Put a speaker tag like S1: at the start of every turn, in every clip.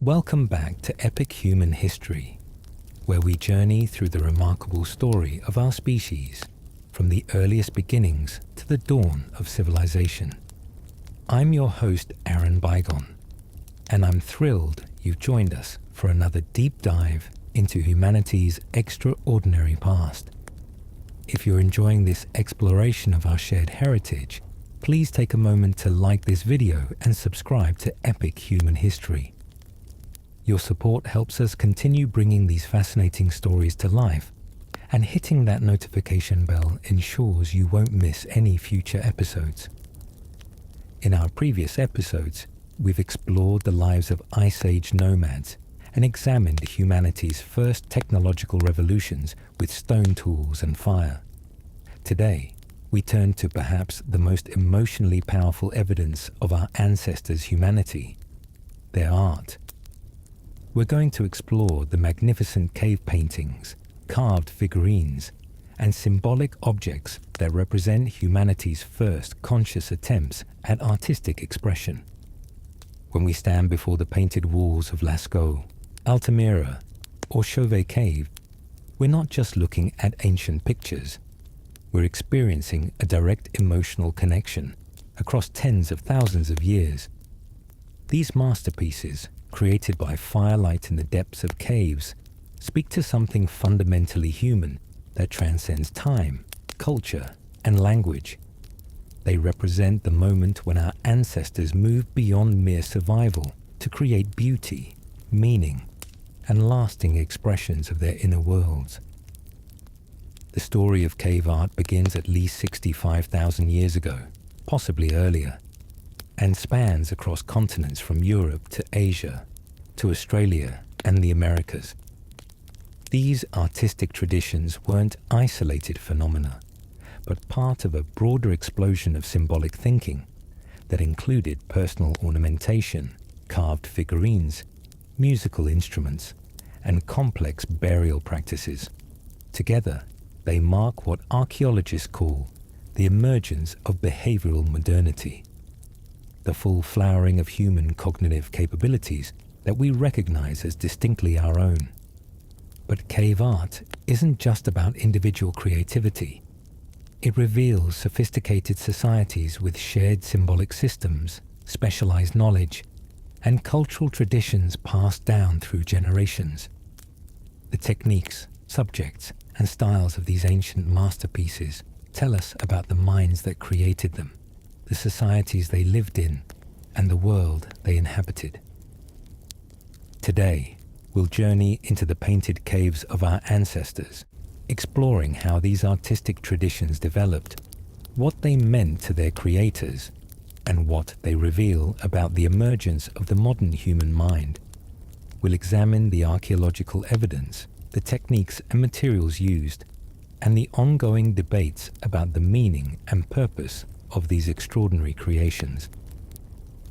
S1: Welcome back to Epic Human History, where we journey through the remarkable story of our species, from the earliest beginnings to the dawn of civilization. I'm your host, Aaron Bygone, and I'm thrilled you've joined us for another deep dive into humanity's extraordinary past. If you're enjoying this exploration of our shared heritage, please take a moment to like this video and subscribe to Epic Human History. Your support helps us continue bringing these fascinating stories to life, and hitting that notification bell ensures you won't miss any future episodes. In our previous episodes, we've explored the lives of Ice Age nomads and examined humanity's first technological revolutions with stone tools and fire. Today, we turn to perhaps the most emotionally powerful evidence of our ancestors' humanity, their art. We're going to explore the magnificent cave paintings, carved figurines, and symbolic objects that represent humanity's first conscious attempts at artistic expression. When we stand before the painted walls of Lascaux, Altamira, or Chauvet cave, we're not just looking at ancient pictures. We're experiencing a direct emotional connection across tens of thousands of years. These masterpieces, created by firelight in the depths of caves, speak to something fundamentally human that transcends time, culture, and language. They represent the moment when our ancestors moved beyond mere survival to create beauty, meaning, and lasting expressions of their inner worlds. The story of cave art begins at least 65,000 years ago, possibly earlier, and spans across continents from Europe to Asia, to Australia and the Americas. These artistic traditions weren't isolated phenomena, but part of a broader explosion of symbolic thinking that included personal ornamentation, carved figurines, musical instruments, and complex burial practices. Together, they mark what archaeologists call the emergence of behavioral modernity, the full flowering of human cognitive capabilities that we recognize as distinctly our own. But cave art isn't just about individual creativity. It reveals sophisticated societies with shared symbolic systems, specialized knowledge, and cultural traditions passed down through generations. The techniques, subjects, and styles of these ancient masterpieces tell us about the minds that created them, the societies they lived in, and the world they inhabited. Today, we'll journey into the painted caves of our ancestors, exploring how these artistic traditions developed, what they meant to their creators, and what they reveal about the emergence of the modern human mind. We'll examine the archaeological evidence, the techniques and materials used, and the ongoing debates about the meaning and purpose of these extraordinary creations.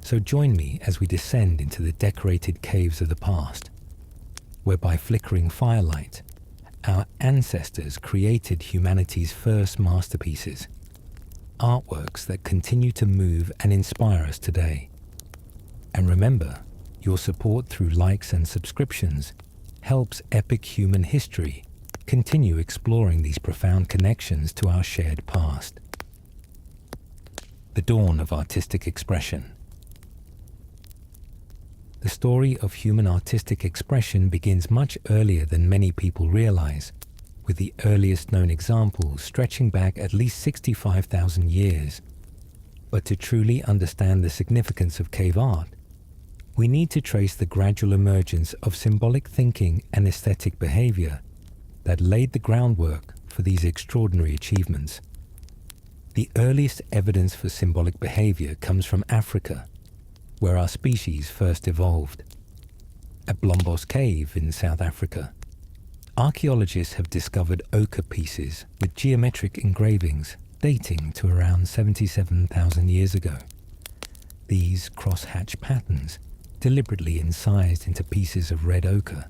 S1: So join me as we descend into the decorated caves of the past, where by flickering firelight, our ancestors created humanity's first masterpieces, artworks that continue to move and inspire us today. And remember, your support through likes and subscriptions helps Epic Human History continue exploring these profound connections to our shared past. The dawn of artistic expression. The story of human artistic expression begins much earlier than many people realize, with the earliest known examples stretching back at least 65,000 years. But to truly understand the significance of cave art, we need to trace the gradual emergence of symbolic thinking and aesthetic behavior that laid the groundwork for these extraordinary achievements. The earliest evidence for symbolic behavior comes from Africa, where our species first evolved. At Blombos Cave in South Africa, archaeologists have discovered ochre pieces with geometric engravings dating to around 77,000 years ago. These cross-hatch patterns, deliberately incised into pieces of red ochre,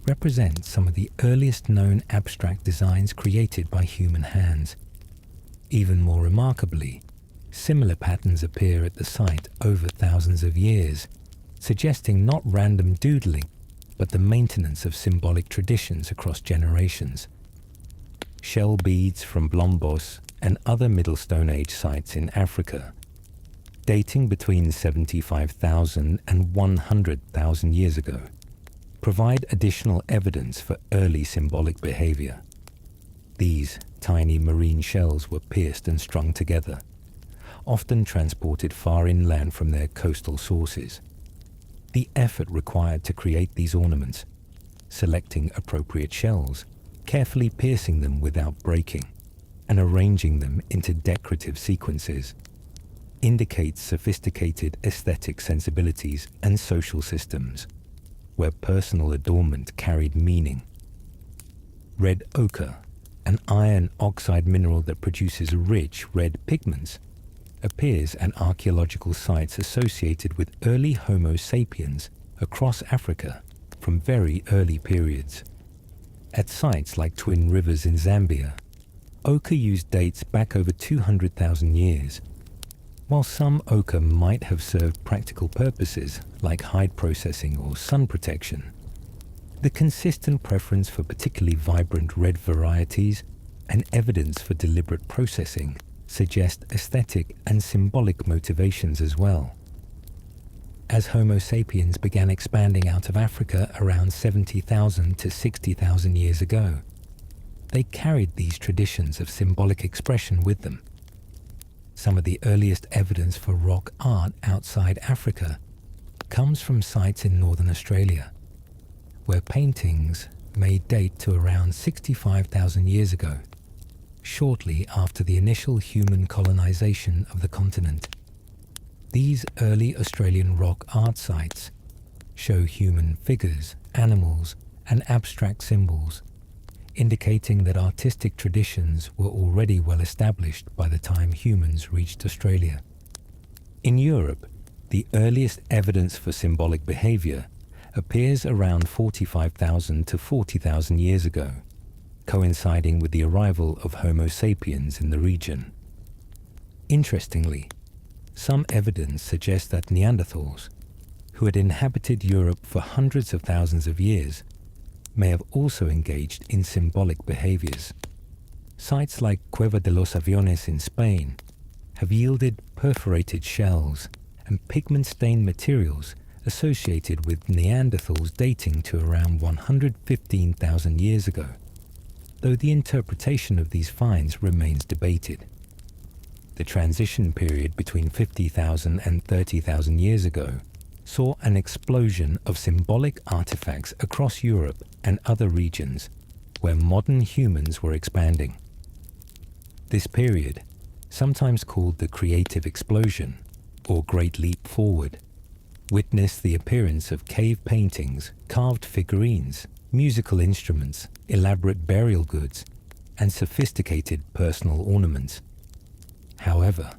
S1: represent some of the earliest known abstract designs created by human hands. Even more remarkably, similar patterns appear at the site over thousands of years, suggesting not random doodling, but the maintenance of symbolic traditions across generations. Shell beads from Blombos and other Middle Stone Age sites in Africa, dating between 75,000 and 100,000 years ago, provide additional evidence for early symbolic behavior. These tiny marine shells were pierced and strung together, often transported far inland from their coastal sources. The effort required to create these ornaments, selecting appropriate shells, carefully piercing them without breaking, and arranging them into decorative sequences, indicates sophisticated aesthetic sensibilities and social systems, where personal adornment carried meaning. Red ochre, an iron oxide mineral that produces rich red pigments, appears at archaeological sites associated with early Homo sapiens across Africa from very early periods. At sites like Twin Rivers in Zambia, ochre use dates back over 200,000 years. While some ochre might have served practical purposes like hide processing or sun protection, the consistent preference for particularly vibrant red varieties and evidence for deliberate processing suggest aesthetic and symbolic motivations as well. As Homo sapiens began expanding out of Africa around 70,000 to 60,000 years ago, they carried these traditions of symbolic expression with them. Some of the earliest evidence for rock art outside Africa comes from sites in northern Australia, where paintings may date to around 65,000 years ago, shortly after the initial human colonization of the continent. These early Australian rock art sites show human figures, animals, and abstract symbols, indicating that artistic traditions were already well established by the time humans reached Australia. In Europe, the earliest evidence for symbolic behavior appears around 45,000 to 40,000 years ago, coinciding with the arrival of Homo sapiens in the region. Interestingly, some evidence suggests that Neanderthals, who had inhabited Europe for hundreds of thousands of years, may have also engaged in symbolic behaviors. Sites like Cueva de los Aviones in Spain have yielded perforated shells and pigment-stained materials associated with Neanderthals dating to around 115,000 years ago, though the interpretation of these finds remains debated. The transition period between 50,000 and 30,000 years ago saw an explosion of symbolic artifacts across Europe and other regions where modern humans were expanding. This period, sometimes called the Creative Explosion or Great Leap Forward, witnessed the appearance of cave paintings, carved figurines, musical instruments, elaborate burial goods, and sophisticated personal ornaments. However,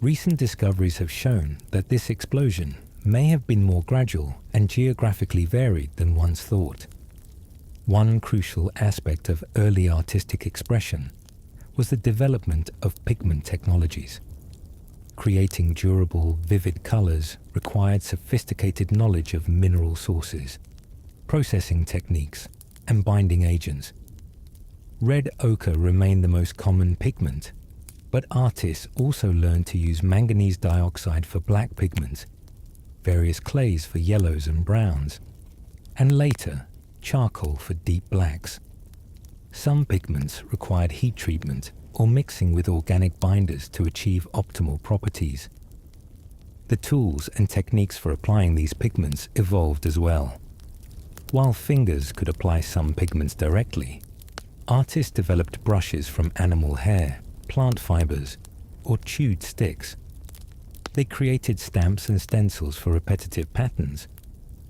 S1: recent discoveries have shown that this explosion may have been more gradual and geographically varied than once thought. One crucial aspect of early artistic expression was the development of pigment technologies. Creating durable, vivid colors required sophisticated knowledge of mineral sources, processing techniques, and binding agents. Red ochre remained the most common pigment, but artists also learned to use manganese dioxide for black pigments, various clays for yellows and browns, and later, charcoal for deep blacks. Some pigments required heat treatment or mixing with organic binders to achieve optimal properties. The tools and techniques for applying these pigments evolved as well. While fingers could apply some pigments directly, artists developed brushes from animal hair, plant fibers, or chewed sticks. They created stamps and stencils for repetitive patterns,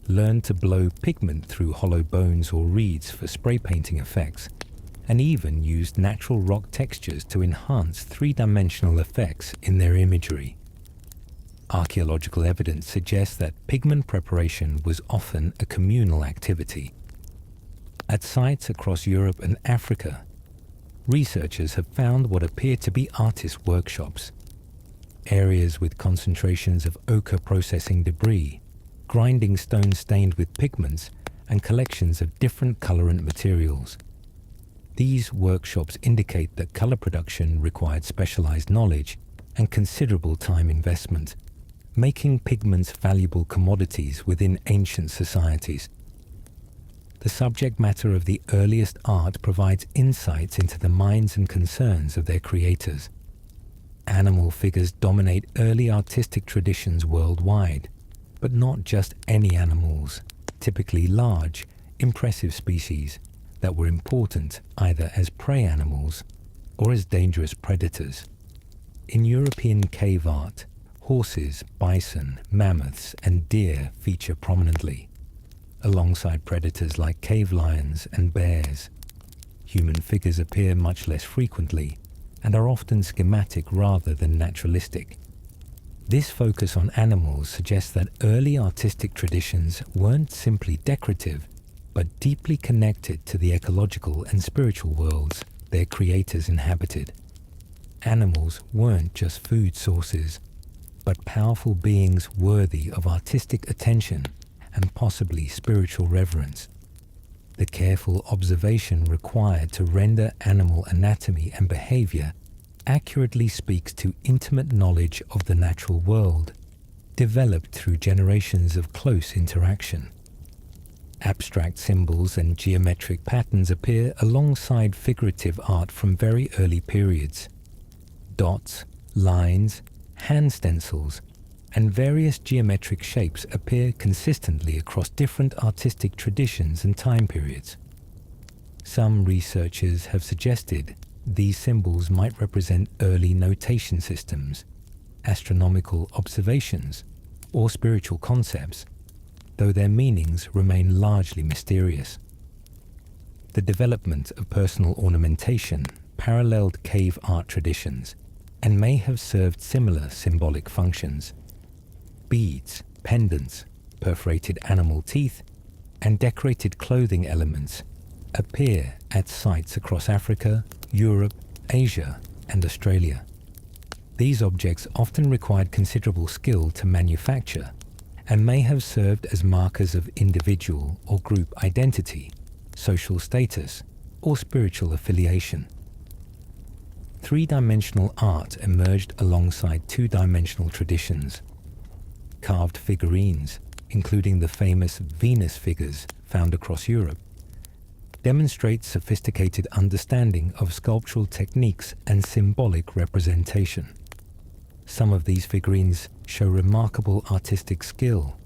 S1: learned to blow pigment through hollow bones or reeds for spray painting effects, and even used natural rock textures to enhance three-dimensional effects in their imagery. Archaeological evidence suggests that pigment preparation was often a communal activity. At sites across Europe and Africa, researchers have found what appear to be artist workshops, areas with concentrations of ochre processing debris, grinding stone stained with pigments, and collections of different colorant materials. These workshops indicate that color production required specialized knowledge and considerable time investment, making pigments valuable commodities within ancient societies. The subject matter of the earliest art provides insights into the minds and concerns of their creators. Animal figures dominate early artistic traditions worldwide, but not just any animals, typically large, impressive species that were important either as prey animals or as dangerous predators. In European cave art, horses, bison, mammoths, and deer feature prominently, alongside predators like cave lions and bears. Human figures appear much less frequently and are often schematic rather than naturalistic. This focus on animals suggests that early artistic traditions weren't simply decorative, but deeply connected to the ecological and spiritual worlds their creators inhabited. Animals weren't just food sources, but powerful beings worthy of artistic attention and possibly spiritual reverence. The careful observation required to render animal anatomy and behavior accurately speaks to intimate knowledge of the natural world, developed through generations of close interaction. Abstract symbols and geometric patterns appear alongside figurative art from very early periods. Dots, lines, hand stencils, and various geometric shapes appear consistently across different artistic traditions and time periods. Some researchers have suggested these symbols might represent early notation systems, astronomical observations, or spiritual concepts, though their meanings remain largely mysterious. The development of personal ornamentation paralleled cave art traditions and may have served similar symbolic functions. Beads, pendants, perforated animal teeth, and decorated clothing elements appear at sites across Africa, Europe, Asia, and Australia. These objects often required considerable skill to manufacture and may have served as markers of individual or group identity, social status, or spiritual affiliation. Three-dimensional art emerged alongside two-dimensional traditions. Carved figurines, including the famous Venus figures found across Europe, demonstrate sophisticated understanding of sculptural techniques and symbolic representation. Some of these figurines show remarkable artistic skill,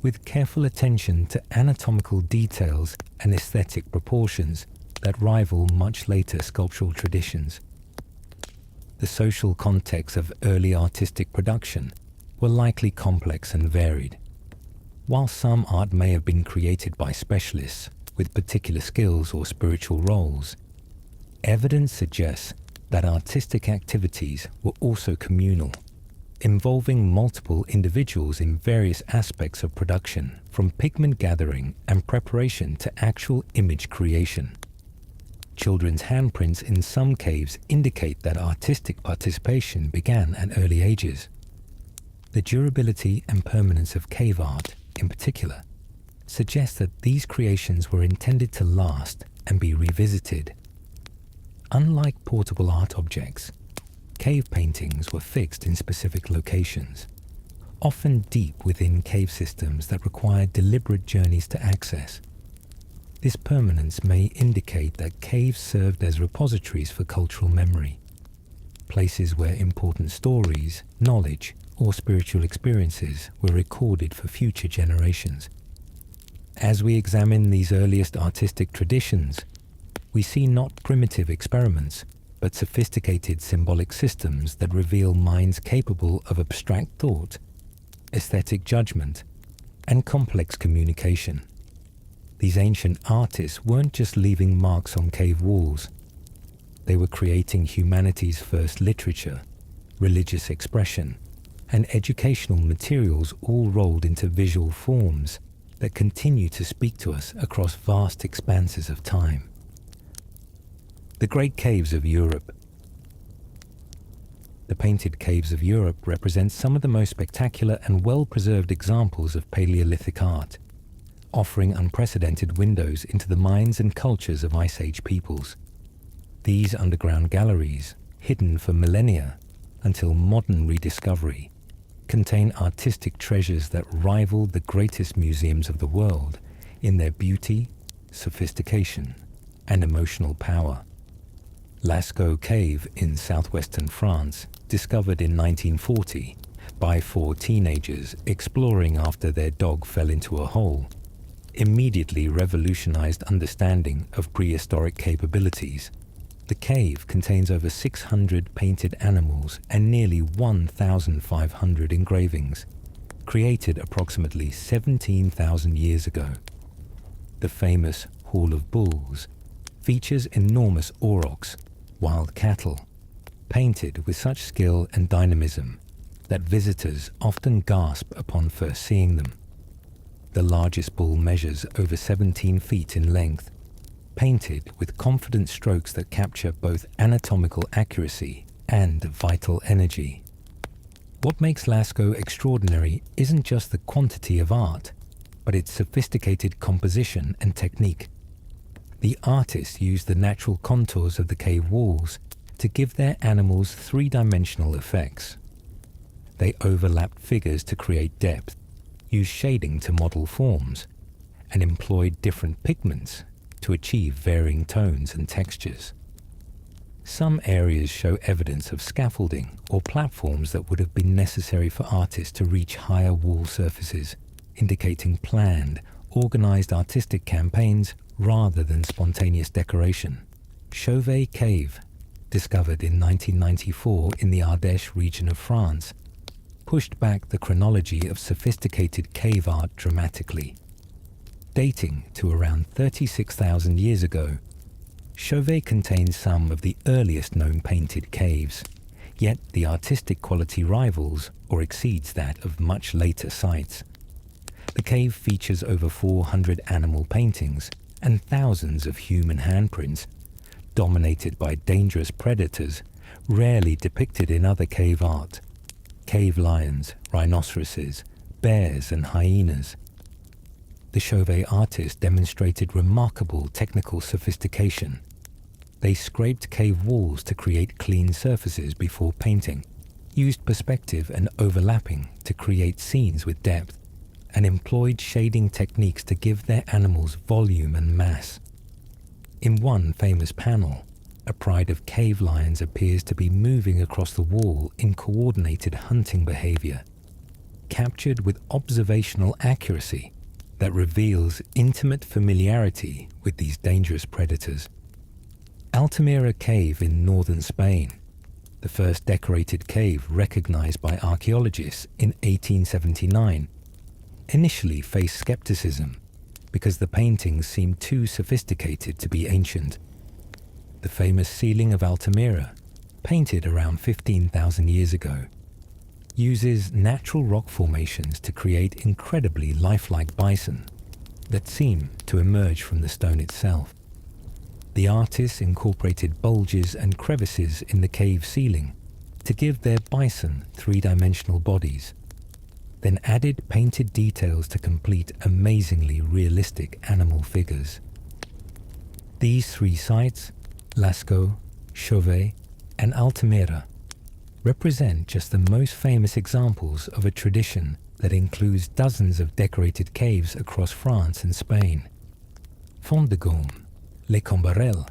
S1: with careful attention to anatomical details and aesthetic proportions that rival much later sculptural traditions. The social contexts of early artistic production were likely complex and varied. While some art may have been created by specialists with particular skills or spiritual roles, evidence suggests that artistic activities were also communal, involving multiple individuals in various aspects of production, from pigment gathering and preparation to actual image creation. Children's handprints in some caves indicate that artistic participation began at early ages. The durability and permanence of cave art, in particular, suggests that these creations were intended to last and be revisited. Unlike portable art objects, cave paintings were fixed in specific locations, often deep within cave systems that required deliberate journeys to access. This permanence may indicate that caves served as repositories for cultural memory, places where important stories, knowledge, or spiritual experiences were recorded for future generations. As we examine these earliest artistic traditions, we see not primitive experiments, but sophisticated symbolic systems that reveal minds capable of abstract thought, aesthetic judgment, and complex communication. These ancient artists weren't just leaving marks on cave walls. They were creating humanity's first literature, religious expression, and educational materials, all rolled into visual forms that continue to speak to us across vast expanses of time. The Great Caves of Europe. The painted caves of Europe represent some of the most spectacular and well-preserved examples of Paleolithic art, offering unprecedented windows into the minds and cultures of Ice Age peoples. These underground galleries, hidden for millennia until modern rediscovery, contain artistic treasures that rival the greatest museums of the world in their beauty, sophistication, and emotional power. Lascaux Cave in southwestern France, discovered in 1940 by 4 teenagers exploring after their dog fell into a hole, immediately revolutionized understanding of prehistoric capabilities. The cave contains over 600 painted animals and nearly 1,500 engravings, created approximately 17,000 years ago. The famous Hall of Bulls features enormous aurochs, wild cattle, painted with such skill and dynamism that visitors often gasp upon first seeing them. The largest bull measures over 17 feet in length, painted with confident strokes that capture both anatomical accuracy and vital energy. What makes Lascaux extraordinary isn't just the quantity of art, but its sophisticated composition and technique. The artists used the natural contours of the cave walls to give their animals 3-dimensional effects. They overlapped figures to create depth, used shading to model forms, and employed different pigments to achieve varying tones and textures. Some areas show evidence of scaffolding or platforms that would have been necessary for artists to reach higher wall surfaces, indicating planned, organized artistic campaigns rather than spontaneous decoration. Chauvet Cave, discovered in 1994 in the Ardèche region of France, pushed back the chronology of sophisticated cave art dramatically. Dating to around 36,000 years ago, Chauvet contains some of the earliest known painted caves, yet the artistic quality rivals or exceeds that of much later sites. The cave features over 400 animal paintings and thousands of human handprints, dominated by dangerous predators rarely depicted in other cave art: cave lions, rhinoceroses, bears, and hyenas. The Chauvet artists demonstrated remarkable technical sophistication. They scraped cave walls to create clean surfaces before painting, used perspective and overlapping to create scenes with depth, and employed shading techniques to give their animals volume and mass. In one famous panel, a pride of cave lions appears to be moving across the wall in coordinated hunting behavior, captured with observational accuracy that reveals intimate familiarity with these dangerous predators. Altamira Cave in northern Spain, the first decorated cave recognized by archaeologists in 1879, initially faced skepticism because the paintings seemed too sophisticated to be ancient. The famous ceiling of Altamira, painted around 15,000 years ago, uses natural rock formations to create incredibly lifelike bison that seem to emerge from the stone itself. The artists incorporated bulges and crevices in the cave ceiling to give their bison 3-dimensional bodies, then added painted details to complete amazingly realistic animal figures. These 3 sites, Lascaux, Chauvet, and Altamira, represent just the most famous examples of a tradition that includes dozens of decorated caves across France and Spain. Font de Gaume, Les Combarelles,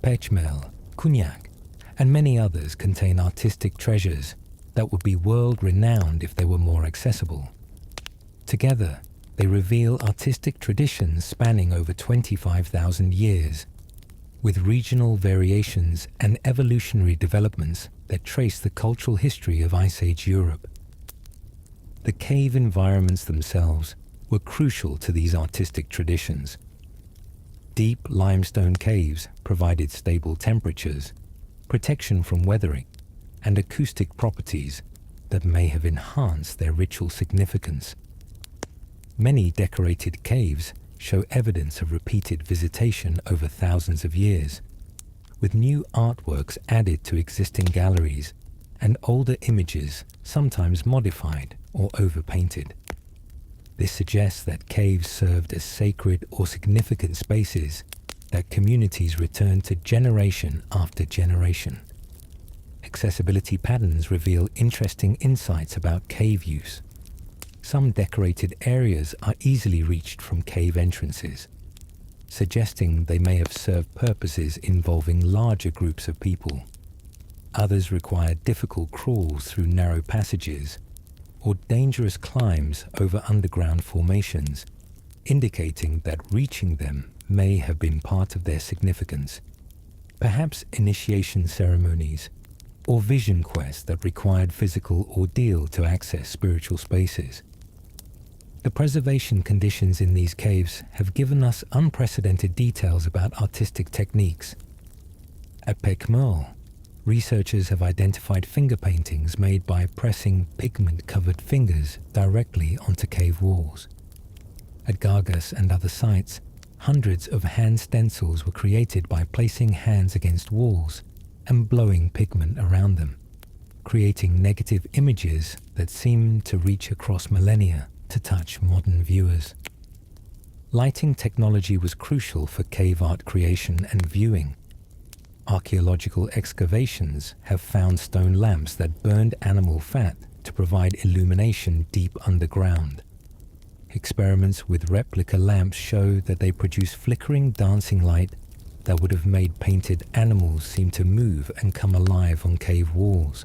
S1: Pechmel, Cognac, and many others contain artistic treasures that would be world-renowned if they were more accessible. Together, they reveal artistic traditions spanning over 25,000 years, with regional variations and evolutionary developments that trace the cultural history of Ice Age Europe. The cave environments themselves were crucial to these artistic traditions. Deep limestone caves provided stable temperatures, protection from weathering, and acoustic properties that may have enhanced their ritual significance. Many decorated caves show evidence of repeated visitation over thousands of years, with new artworks added to existing galleries and older images, sometimes modified or overpainted. This suggests that caves served as sacred or significant spaces that communities returned to generation after generation. Accessibility patterns reveal interesting insights about cave use. Some decorated areas are easily reached from cave entrances, suggesting they may have served purposes involving larger groups of people. Others require difficult crawls through narrow passages or dangerous climbs over underground formations, indicating that reaching them may have been part of their significance. Perhaps initiation ceremonies or vision quests that required physical ordeal to access spiritual spaces. The preservation conditions in these caves have given us unprecedented details about artistic techniques. At Pecmerle, researchers have identified finger paintings made by pressing pigment-covered fingers directly onto cave walls. At Gargas and other sites, hundreds of hand stencils were created by placing hands against walls and blowing pigment around them, creating negative images that seem to reach across millennia to touch modern viewers. Lighting technology was crucial for cave art creation and viewing. Archaeological excavations have found stone lamps that burned animal fat to provide illumination deep underground. Experiments with replica lamps show that they produce flickering, dancing light that would have made painted animals seem to move and come alive on cave walls.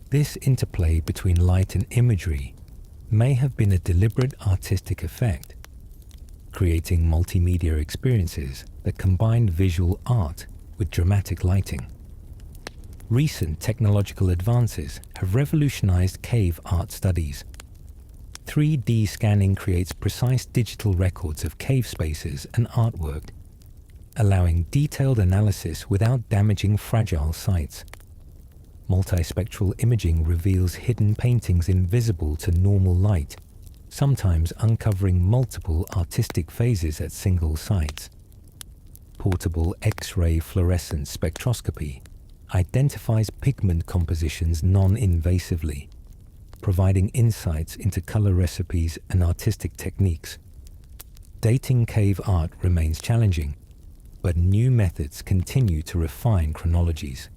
S1: This interplay between light and imagery may have been a deliberate artistic effect, creating multimedia experiences that combined visual art with dramatic lighting. Recent technological advances have revolutionized cave art studies. 3D scanning creates precise digital records of cave spaces and artwork, allowing detailed analysis without damaging fragile sites. Multispectral imaging reveals hidden paintings invisible to normal light, sometimes uncovering multiple artistic phases at single sites. Portable X-ray fluorescence spectroscopy identifies pigment compositions non-invasively, providing insights into color recipes and artistic techniques. Dating cave art remains challenging, but new methods continue to refine chronologies.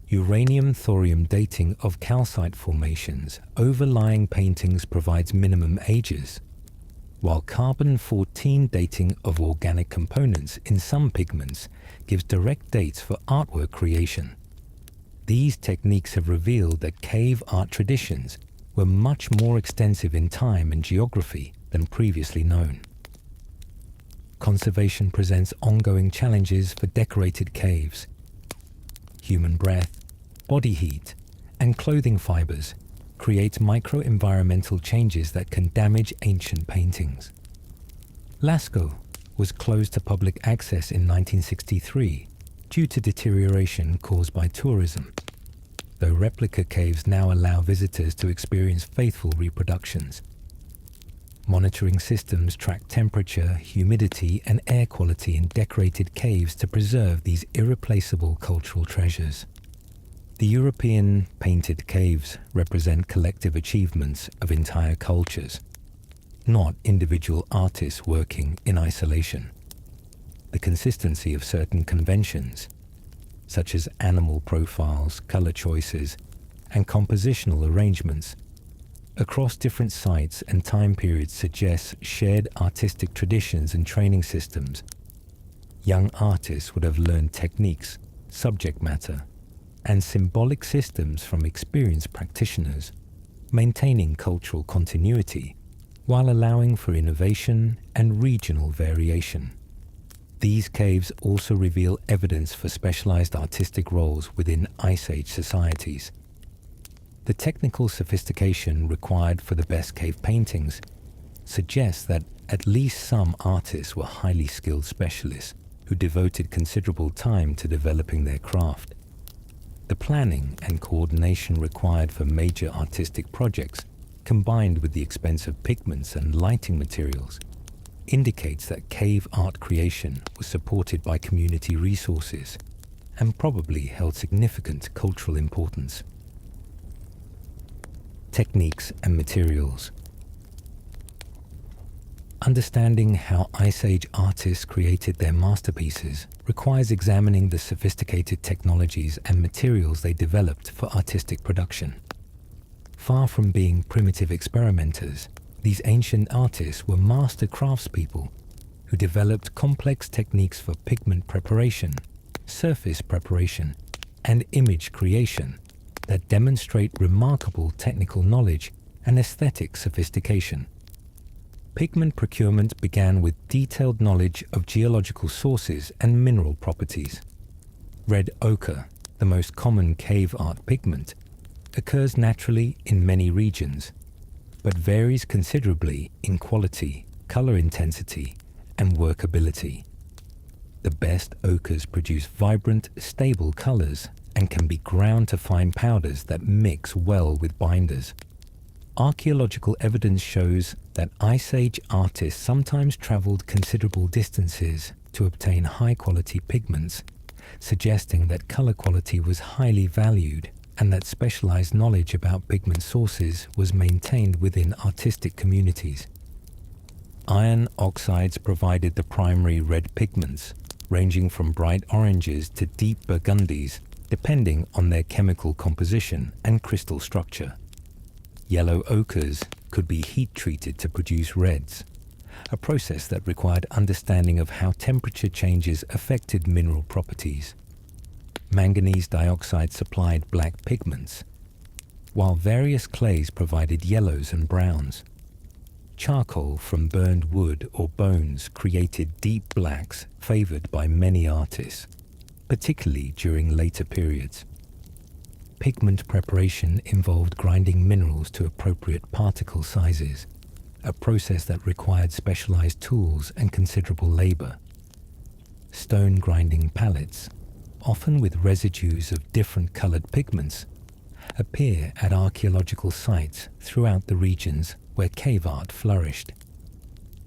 S1: Uranium-thorium dating of calcite formations overlying paintings provides minimum ages, while carbon-14 dating of organic components in some pigments gives direct dates for artwork creation. These techniques have revealed that cave art traditions were much more extensive in time and geography than previously known. Conservation presents ongoing challenges for decorated caves. Human breath, body heat, and clothing fibers create micro-environmental changes that can damage ancient paintings. Lascaux was closed to public access in 1963 due to deterioration caused by tourism, though replica caves now allow visitors to experience faithful reproductions. Monitoring systems track temperature, humidity, and air quality in decorated caves to preserve these irreplaceable cultural treasures. The European painted caves represent collective achievements of entire cultures, not individual artists working in isolation. The consistency of certain conventions, such as animal profiles, color choices, and compositional arrangements, across different sites and time periods suggests shared artistic traditions and training systems. Young artists would have learned techniques, subject matter, and symbolic systems from experienced practitioners, maintaining cultural continuity while allowing for innovation and regional variation. These caves also reveal evidence for specialized artistic roles within Ice Age societies. The technical sophistication required for the best cave paintings suggests that at least some artists were highly skilled specialists who devoted considerable time to developing their craft. The planning and coordination required for major artistic projects, combined with the expense of pigments and lighting materials, indicates that cave art creation was supported by community resources and probably held significant cultural importance. techniques and materials. Understanding how Ice Age artists created their masterpieces requires examining the sophisticated technologies and materials they developed for artistic production. Far from being primitive experimenters, these ancient artists were master craftspeople who developed complex techniques for pigment preparation, surface preparation, and image creation that demonstrate remarkable technical knowledge and aesthetic sophistication. Pigment procurement began with detailed knowledge of geological sources and mineral properties. Red ochre, the most common cave art pigment, occurs naturally in many regions, but varies considerably in quality, color intensity, and workability. The best ochres produce vibrant, stable colors and can be ground to fine powders that mix well with binders. Archaeological evidence shows that Ice Age artists sometimes traveled considerable distances to obtain high-quality pigments, suggesting that color quality was highly valued and that specialized knowledge about pigment sources was maintained within artistic communities. Iron oxides provided the primary red pigments, ranging from bright oranges to deep burgundies, depending on their chemical composition and crystal structure. Yellow ochres could be heat-treated to produce reds, a process that required understanding of how temperature changes affected mineral properties. Manganese dioxide supplied black pigments, while various clays provided yellows and browns. Charcoal from burned wood or bones created deep blacks favored by many artists, particularly during later periods. Pigment preparation involved grinding minerals to appropriate particle sizes, a process that required specialized tools and considerable labor. Stone grinding palettes, often with residues of different colored pigments, appear at archaeological sites throughout the regions where cave art flourished.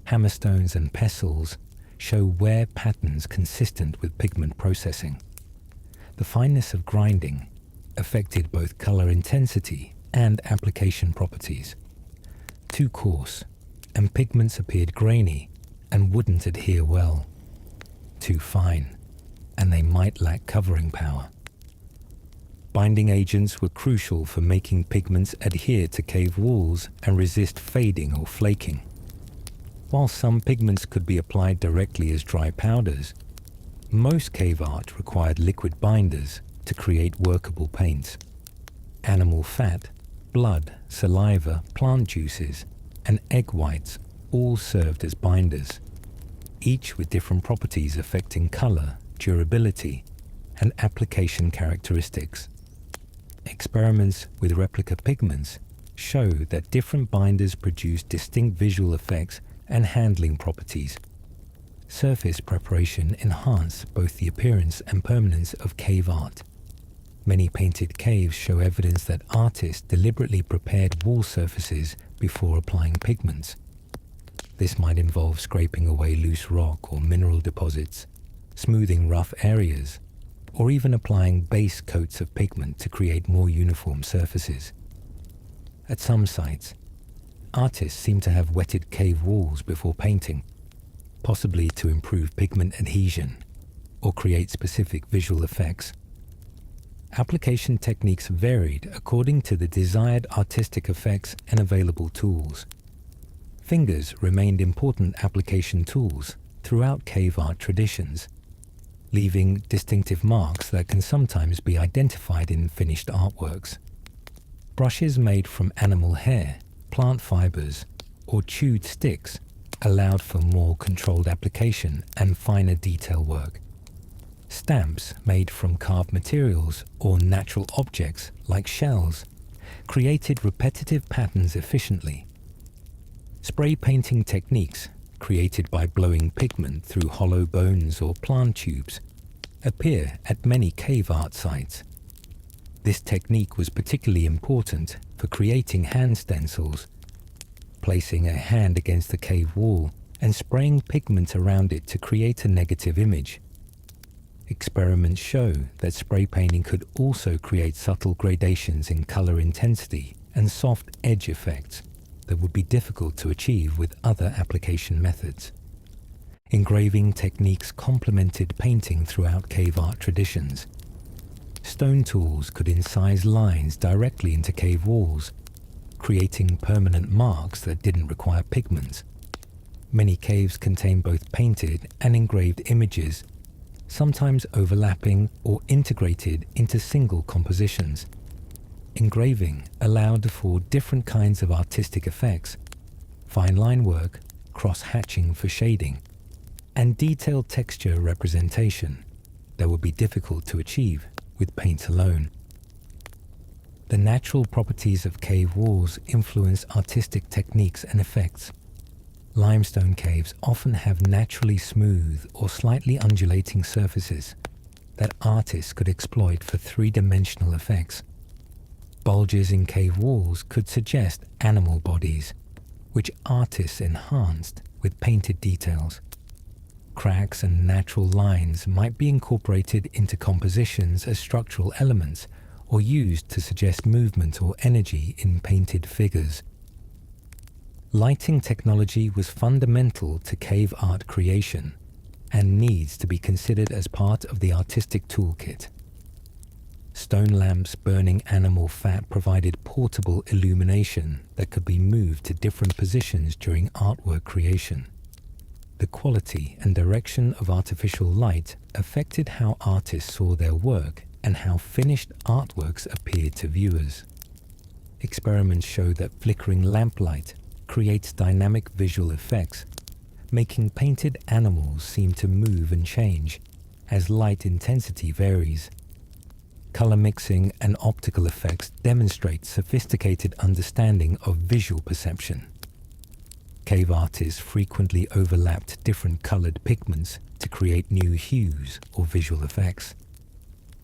S1: Hammerstones and pestles show wear patterns consistent with pigment processing. The fineness of grinding affected both color intensity and application properties. Too coarse, and pigments appeared grainy and wouldn't adhere well. Too fine, and they might lack covering power. Binding agents were crucial for making pigments adhere to cave walls and resist fading or flaking. While some pigments could be applied directly as dry powders, most cave art required liquid binders to create workable paints. Animal fat, blood, saliva, plant juices, and egg whites all served as binders, each with different properties affecting color, durability, and application characteristics. Experiments with replica pigments show that different binders produce distinct visual effects and handling properties. Surface preparation enhanced both the appearance and permanence of cave art. Many painted caves show evidence that artists deliberately prepared wall surfaces before applying pigments. This might involve scraping away loose rock or mineral deposits, smoothing rough areas, or even applying base coats of pigment to create more uniform surfaces. At some sites, artists seem to have wetted cave walls before painting, possibly to improve pigment adhesion or create specific visual effects. Application techniques varied according to the desired artistic effects and available tools. Fingers remained important application tools throughout cave art traditions, leaving distinctive marks that can sometimes be identified in finished artworks. Brushes made from animal hair, plant fibers, or chewed sticks allowed for more controlled application and finer detail work. Stamps made from carved materials or natural objects like shells created repetitive patterns efficiently. Spray painting techniques, created by blowing pigment through hollow bones or plant tubes, appear at many cave art sites. This technique was particularly important for creating hand stencils, placing a hand against the cave wall and spraying pigment around it to create a negative image. Experiments show that spray painting could also create subtle gradations in color intensity and soft edge effects that would be difficult to achieve with other application methods. Engraving techniques complemented painting throughout cave art traditions. Stone tools could incise lines directly into cave walls, creating permanent marks that didn't require pigments. Many caves contain both painted and engraved images, sometimes overlapping or integrated into single compositions. Engraving allowed for different kinds of artistic effects, fine line work, cross-hatching for shading, and detailed texture representation that would be difficult to achieve with paint alone. The natural properties of cave walls influence artistic techniques and effects. Limestone caves often have naturally smooth or slightly undulating surfaces that artists could exploit for three-dimensional effects. Bulges in cave walls could suggest animal bodies, which artists enhanced with painted details. Cracks and natural lines might be incorporated into compositions as structural elements or used to suggest movement or energy in painted figures. Lighting technology was fundamental to cave art creation and needs to be considered as part of the artistic toolkit. Stone lamps burning animal fat provided portable illumination that could be moved to different positions during artwork creation. The quality and direction of artificial light affected how artists saw their work and how finished artworks appeared to viewers. Experiments show that flickering lamplight creates dynamic visual effects, making painted animals seem to move and change as light intensity varies. Color mixing and optical effects demonstrate sophisticated understanding of visual perception. Cave artists frequently overlapped different colored pigments to create new hues or visual effects.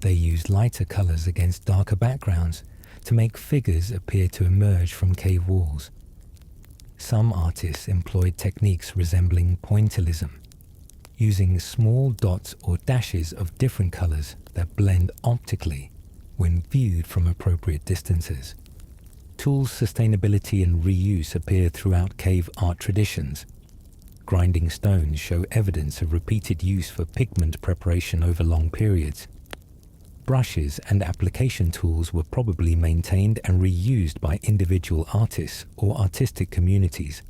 S1: They used lighter colors against darker backgrounds to make figures appear to emerge from cave walls. Some artists employed techniques resembling pointillism, using small dots or dashes of different colors that blend optically when viewed from appropriate distances. Tools sustainability and reuse appear throughout cave art traditions. Grinding stones show evidence of repeated use for pigment preparation over long periods. Brushes and application tools were probably maintained and reused by individual artists or artistic communities.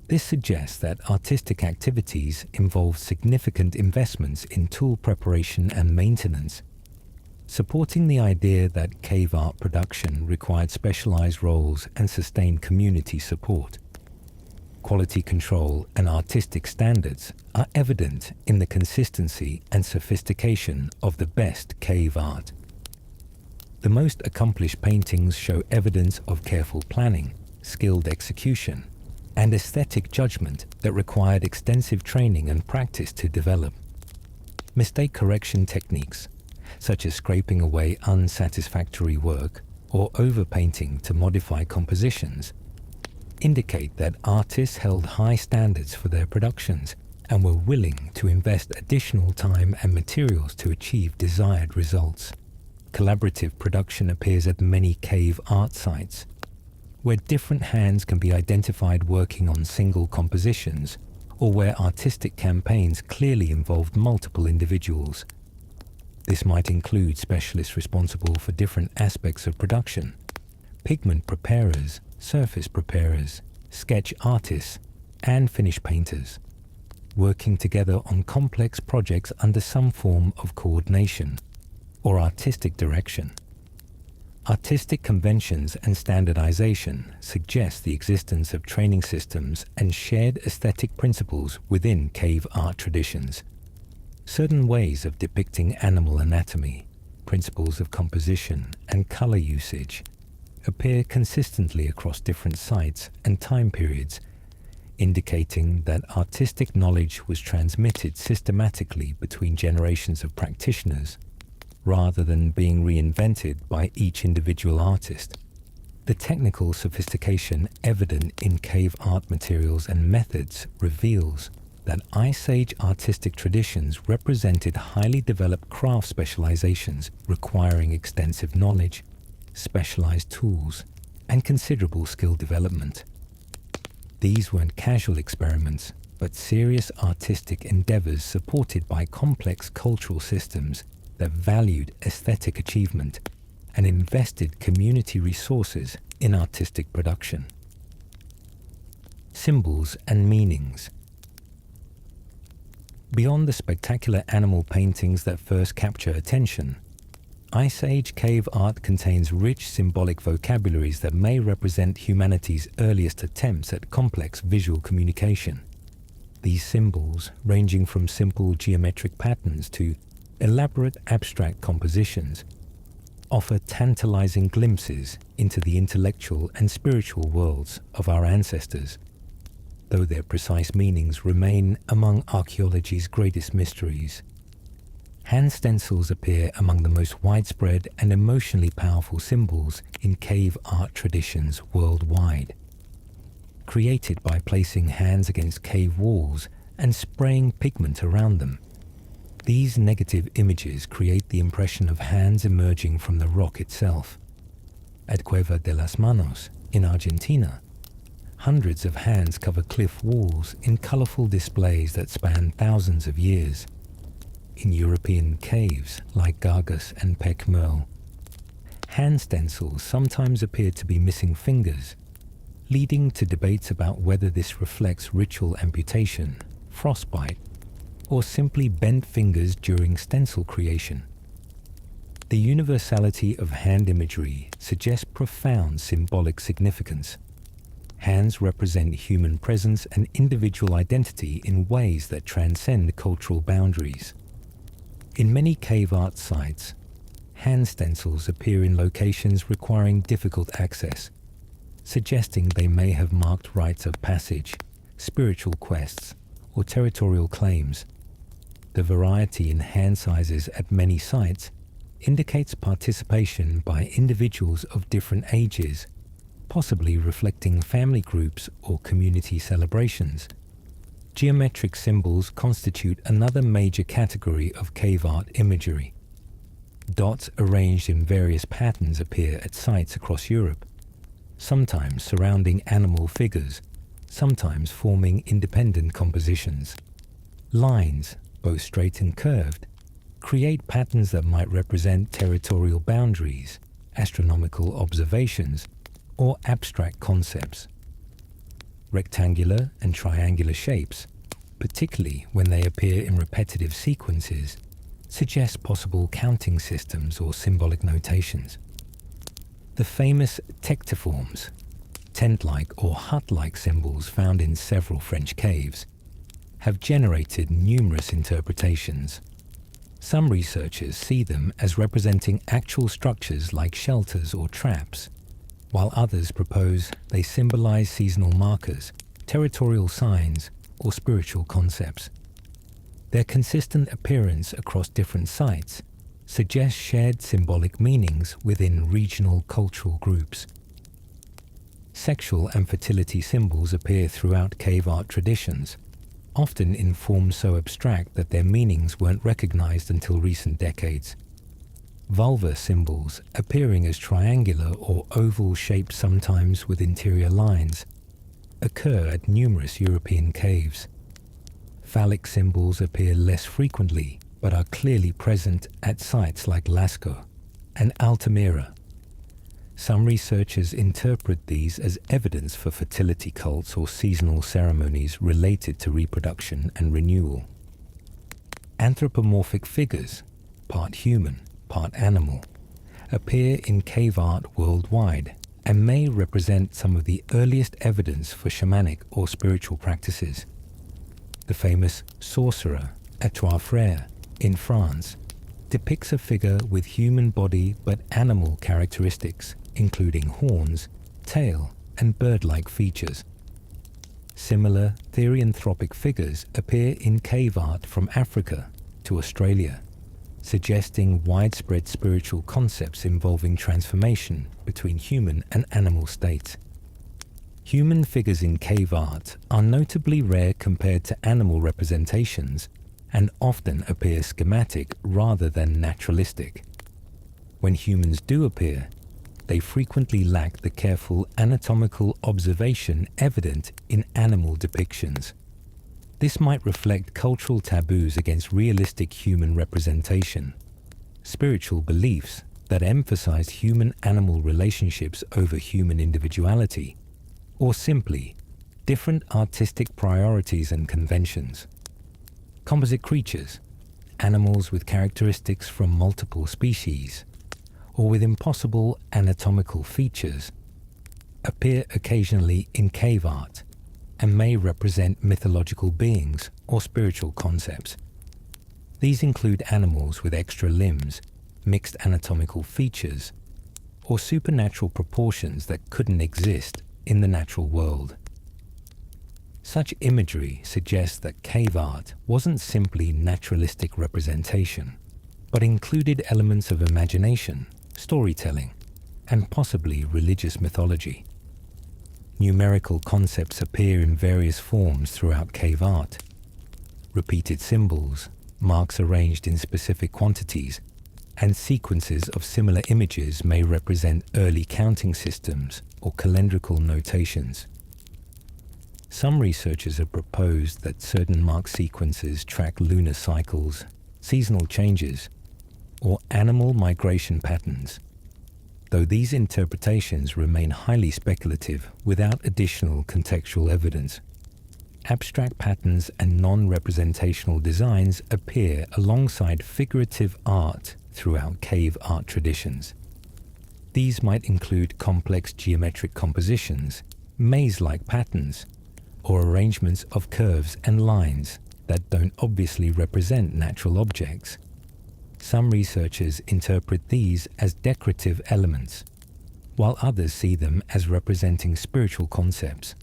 S1: This suggests that artistic activities involve significant investments in tool preparation and maintenance, supporting the idea that cave art production required specialized roles and sustained community support. Quality control and artistic standards are evident in the consistency and sophistication of the best cave art. The most accomplished paintings show evidence of careful planning, skilled execution, and aesthetic judgment that required extensive training and practice to develop. Mistake correction techniques, such as scraping away unsatisfactory work or overpainting to modify compositions, indicate that artists held high standards for their productions and were willing to invest additional time and materials to achieve desired results. Collaborative production appears at many cave art sites, where different hands can be identified working on single compositions, or where artistic campaigns clearly involved multiple individuals. This might include specialists responsible for different aspects of production, pigment preparers, surface preparers, sketch artists, and finish painters, working together on complex projects under some form of coordination or artistic direction. Artistic conventions and standardization suggest the existence of training systems and shared aesthetic principles within cave art traditions. Certain ways of depicting animal anatomy, principles of composition, and color usage appear consistently across different sites and time periods, indicating that artistic knowledge was transmitted systematically between generations of practitioners, rather than being reinvented by each individual artist. The technical sophistication evident in cave art materials and methods reveals that Ice Age artistic traditions represented highly developed craft specializations requiring extensive knowledge, specialized tools, and considerable skill development. These weren't casual experiments, but serious artistic endeavors supported by complex cultural systems that valued aesthetic achievement and invested community resources in artistic production. Symbols and meanings. Beyond the spectacular animal paintings that first capture attention, Ice Age cave art contains rich symbolic vocabularies that may represent humanity's earliest attempts at complex visual communication. These symbols, ranging from simple geometric patterns to elaborate abstract compositions, offer tantalizing glimpses into the intellectual and spiritual worlds of our ancestors, though their precise meanings remain among archaeology's greatest mysteries. Hand stencils appear among the most widespread and emotionally powerful symbols in cave art traditions worldwide. Created by placing hands against cave walls and spraying pigment around them, these negative images create the impression of hands emerging from the rock itself. At Cueva de las Manos in Argentina, hundreds of hands cover cliff walls in colorful displays that span thousands of years. In European caves like Gargas and Pec Merle, hand stencils sometimes appear to be missing fingers, leading to debates about whether this reflects ritual amputation, frostbite, or simply bent fingers during stencil creation. The universality of hand imagery suggests profound symbolic significance. Hands represent human presence and individual identity in ways that transcend cultural boundaries. In many cave art sites, hand stencils appear in locations requiring difficult access, suggesting they may have marked rites of passage, spiritual quests, or territorial claims. The variety in hand sizes at many sites indicates participation by individuals of different ages, possibly reflecting family groups or community celebrations. Geometric symbols constitute another major category of cave art imagery. Dots arranged in various patterns appear at sites across Europe, sometimes surrounding animal figures, sometimes forming independent compositions. Lines, both straight and curved, create patterns that might represent territorial boundaries, astronomical observations, or abstract concepts. Rectangular and triangular shapes, particularly when they appear in repetitive sequences, suggest possible counting systems or symbolic notations. The famous tectiforms, tent-like or hut-like symbols found in several French caves, have generated numerous interpretations. Some researchers see them as representing actual structures like shelters or traps, while others propose they symbolize seasonal markers, territorial signs, or spiritual concepts. Their consistent appearance across different sites suggests shared symbolic meanings within regional cultural groups. Sexual and fertility symbols appear throughout cave art traditions, often in forms so abstract that their meanings weren't recognized until recent decades. Vulva symbols, appearing as triangular or oval shapes sometimes with interior lines, occur at numerous European caves. Phallic symbols appear less frequently, but are clearly present at sites like Lascaux and Altamira. Some researchers interpret these as evidence for fertility cults or seasonal ceremonies related to reproduction and renewal. Anthropomorphic figures, part human, part animal, appear in cave art worldwide and may represent some of the earliest evidence for shamanic or spiritual practices. The famous sorcerer at Trois Frères in France depicts a figure with human body but animal characteristics, including horns, tail, and bird-like features. Similar therianthropic figures appear in cave art from Africa to Australia, suggesting widespread spiritual concepts involving transformation between human and animal states. Human figures in cave art are notably rare compared to animal representations and often appear schematic rather than naturalistic. When humans do appear, they frequently lack the careful anatomical observation evident in animal depictions. This might reflect cultural taboos against realistic human representation, spiritual beliefs that emphasize human-animal relationships over human individuality, or simply different artistic priorities and conventions. Composite creatures, animals with characteristics from multiple species, or with impossible anatomical features, appear occasionally in cave art and may represent mythological beings or spiritual concepts. These include animals with extra limbs, mixed anatomical features, or supernatural proportions that couldn't exist in the natural world. Such imagery suggests that cave art wasn't simply naturalistic representation, but included elements of imagination, storytelling, and possibly religious mythology. Numerical concepts appear in various forms throughout cave art. Repeated symbols, marks arranged in specific quantities, and sequences of similar images may represent early counting systems or calendrical notations. Some researchers have proposed that certain mark sequences track lunar cycles, seasonal changes, or animal migration patterns, though these interpretations remain highly speculative without additional contextual evidence. Abstract patterns and non-representational designs appear alongside figurative art throughout cave art traditions. These might include complex geometric compositions, maze-like patterns, or arrangements of curves and lines that don't obviously represent natural objects. Some researchers interpret these as decorative elements, while others see them as representing spiritual concepts,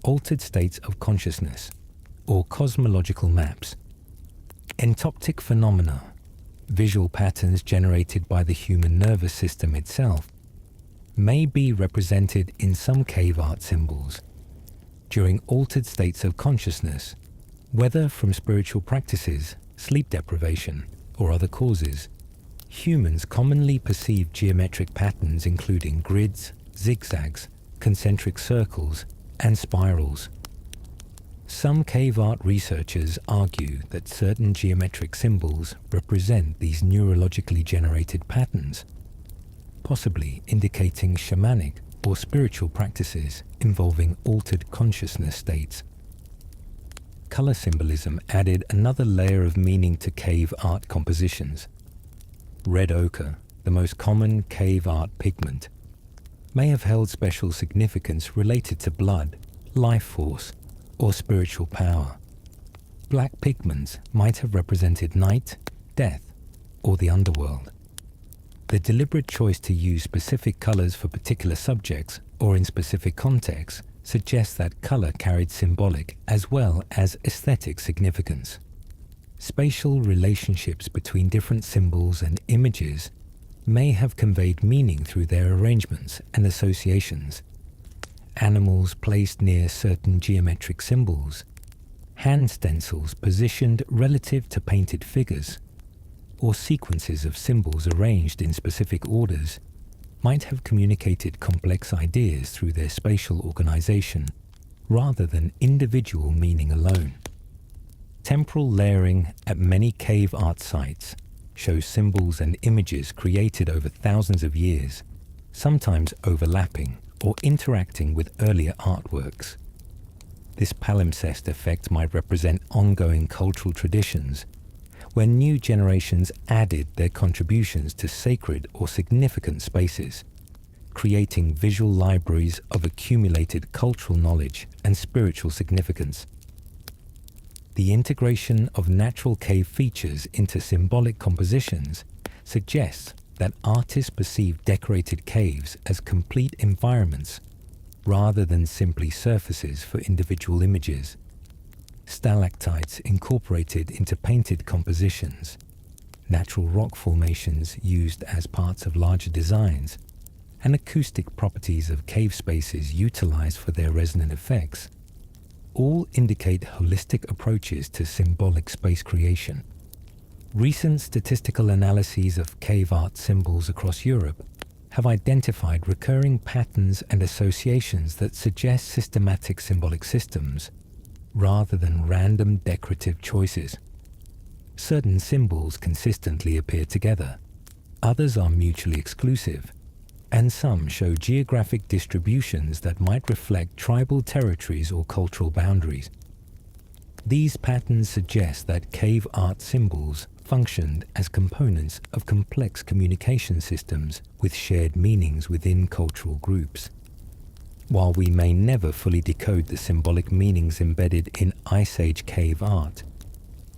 S1: altered states of consciousness, or cosmological maps. Entoptic phenomena, visual patterns generated by the human nervous system itself, may be represented in some cave art symbols. During altered states of consciousness, whether from spiritual practices, sleep deprivation, or other causes, humans commonly perceive geometric patterns including grids, zigzags, concentric circles, and spirals. Some cave art researchers argue that certain geometric symbols represent these neurologically generated patterns, possibly indicating shamanic or spiritual practices involving altered consciousness states. Color symbolism added another layer of meaning to cave art compositions. Red ochre, the most common cave art pigment, may have held special significance related to blood, life force, or spiritual power. Black pigments might have represented night, death, or the underworld. The deliberate choice to use specific colors for particular subjects or in specific contexts suggests that color carried symbolic as well as aesthetic significance. Spatial relationships between different symbols and images may have conveyed meaning through their arrangements and associations. Animals placed near certain geometric symbols, hand stencils positioned relative to painted figures, or sequences of symbols arranged in specific orders might have communicated complex ideas through their spatial organization rather than individual meaning alone. Temporal layering at many cave art sites shows symbols and images created over thousands of years, sometimes overlapping or interacting with earlier artworks. This palimpsest effect might represent ongoing cultural traditions where new generations added their contributions to sacred or significant spaces, creating visual libraries of accumulated cultural knowledge and spiritual significance. The integration of natural cave features into symbolic compositions suggests that artists perceive decorated caves as complete environments rather than simply surfaces for individual images. Stalactites incorporated into painted compositions, natural rock formations used as parts of larger designs, and acoustic properties of cave spaces utilized for their resonant effects all indicate holistic approaches to symbolic space creation. Recent statistical analyses of cave art symbols across Europe have identified recurring patterns and associations that suggest systematic symbolic systems rather than random decorative choices. Certain symbols consistently appear together, others are mutually exclusive, and some show geographic distributions that might reflect tribal territories or cultural boundaries. These patterns suggest that cave art symbols functioned as components of complex communication systems with shared meanings within cultural groups. While we may never fully decode the symbolic meanings embedded in Ice Age cave art,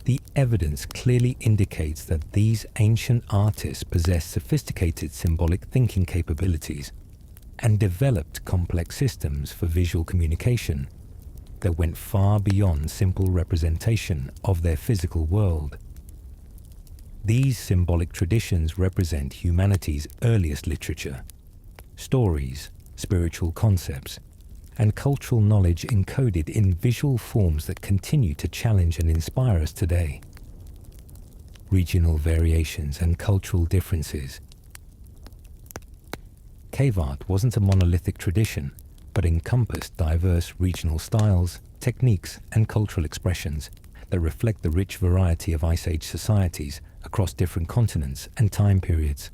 S1: the evidence clearly indicates that these ancient artists possessed sophisticated symbolic thinking capabilities and developed complex systems for visual communication that went far beyond simple representation of their physical world. These symbolic traditions represent humanity's earliest literature, stories, spiritual concepts, and cultural knowledge encoded in visual forms that continue to challenge and inspire us today. Regional variations and cultural differences. Cave art wasn't a monolithic tradition, but encompassed diverse regional styles, techniques, and cultural expressions that reflect the rich variety of Ice Age societies across different continents and time periods.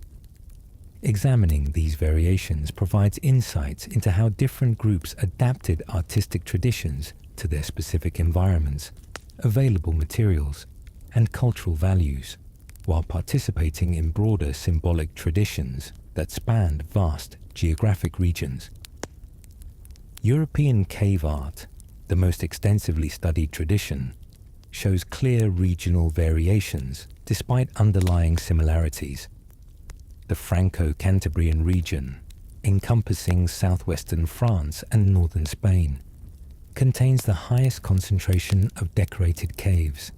S1: Examining these variations provides insights into how different groups adapted artistic traditions to their specific environments, available materials, and cultural values, while participating in broader symbolic traditions that spanned vast geographic regions. European cave art, the most extensively studied tradition, shows clear regional variations despite underlying similarities. The Franco-Cantabrian region, encompassing southwestern France and northern Spain, contains the highest concentration of decorated caves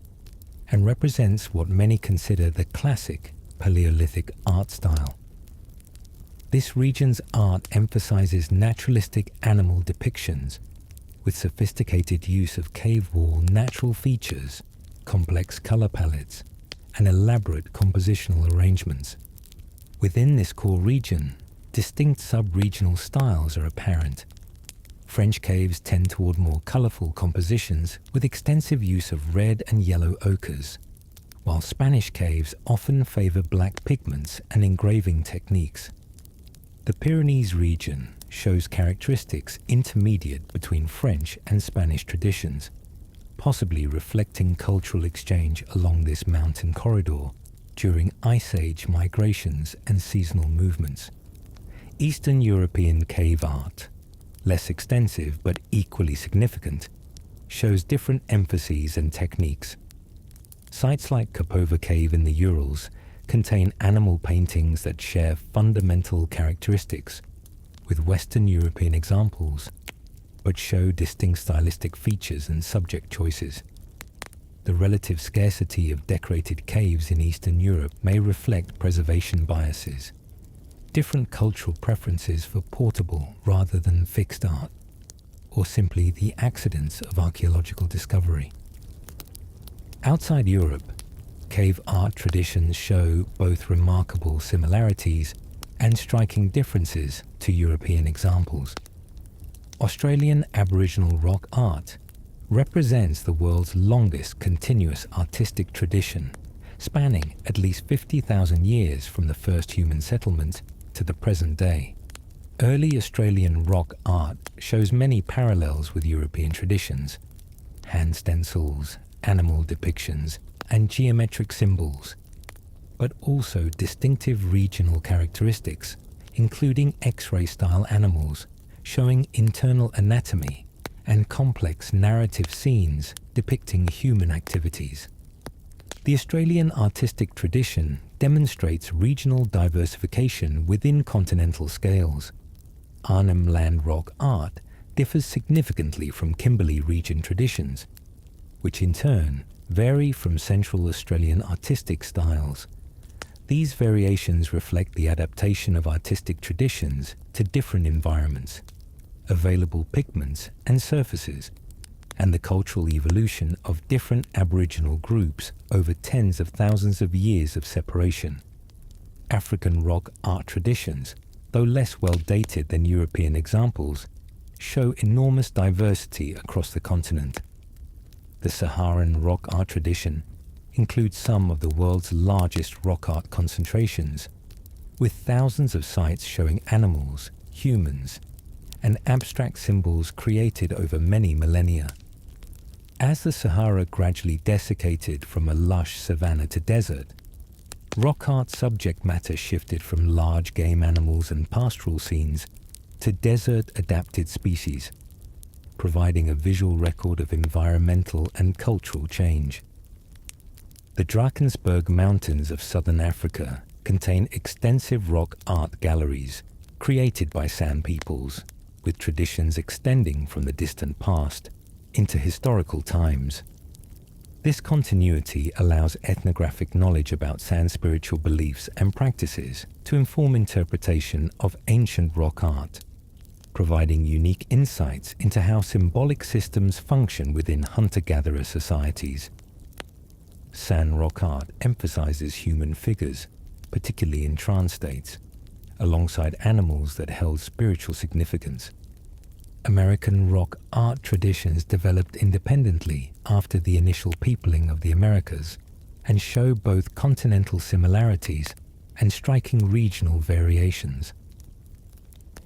S1: and represents what many consider the classic Paleolithic art style. This region's art emphasizes naturalistic animal depictions with sophisticated use of cave wall natural features, complex color palettes, and elaborate compositional arrangements. Within this core region, distinct sub-regional styles are apparent. French caves tend toward more colorful compositions with extensive use of red and yellow ochres, while Spanish caves often favor black pigments and engraving techniques. The Pyrenees region shows characteristics intermediate between French and Spanish traditions, possibly reflecting cultural exchange along this mountain corridor during Ice Age migrations and seasonal movements. Eastern European cave art, less extensive but equally significant, shows different emphases and techniques. Sites like Kopova Cave in the Urals contain animal paintings that share fundamental characteristics with Western European examples, but show distinct stylistic features and subject choices. The relative scarcity of decorated caves in Eastern Europe may reflect preservation biases, different cultural preferences for portable rather than fixed art, or simply the accidents of archaeological discovery. Outside Europe, cave art traditions show both remarkable similarities and striking differences to European examples. Australian Aboriginal rock art represents the world's longest continuous artistic tradition, spanning at least 50,000 years from the first human settlement to the present day. Early Australian rock art shows many parallels with European traditions: hand stencils, animal depictions, and geometric symbols, but also distinctive regional characteristics, including X-ray style animals, showing internal anatomy, and complex narrative scenes depicting human activities. The Australian artistic tradition demonstrates regional diversification within continental scales. Arnhem Land rock art differs significantly from Kimberley region traditions, which in turn vary from Central Australian artistic styles. These variations reflect the adaptation of artistic traditions to different environments, available pigments and surfaces, and the cultural evolution of different Aboriginal groups over tens of thousands of years of separation. African rock art traditions though less well dated than European examples, show enormous diversity across the continent. The Saharan rock art tradition includes some of the world's largest rock art concentrations, with thousands of sites showing animals, humans, and abstract symbols created over many millennia. As the Sahara gradually desiccated from a lush savanna to desert, rock art subject matter shifted from large game animals and pastoral scenes to desert-adapted species, providing a visual record of environmental and cultural change. The Drakensberg Mountains of southern Africa contain extensive rock art galleries created by San peoples, with traditions extending from the distant past into historical times. This continuity allows ethnographic knowledge about San spiritual beliefs and practices to inform interpretation of ancient rock art, providing unique insights into how symbolic systems function within hunter-gatherer societies. San rock art emphasizes human figures, particularly in trance states, alongside animals that held spiritual significance. American rock art traditions developed independently after the initial peopling of the Americas and show both continental similarities and striking regional variations.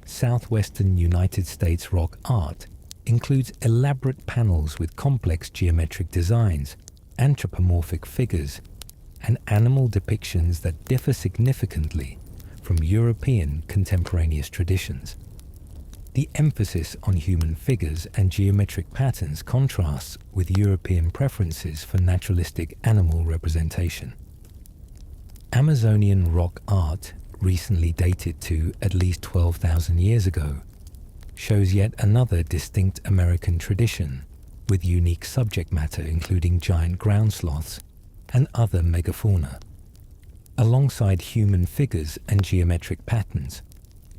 S1: Southwestern United States rock art includes elaborate panels with complex geometric designs, anthropomorphic figures, and animal depictions that differ significantly from European contemporaneous traditions. The emphasis on human figures and geometric patterns contrasts with European preferences for naturalistic animal representation. Amazonian rock art, recently dated to at least 12,000 years ago, shows yet another distinct American tradition, with unique subject matter including giant ground sloths and other megafauna. Alongside human figures and geometric patterns,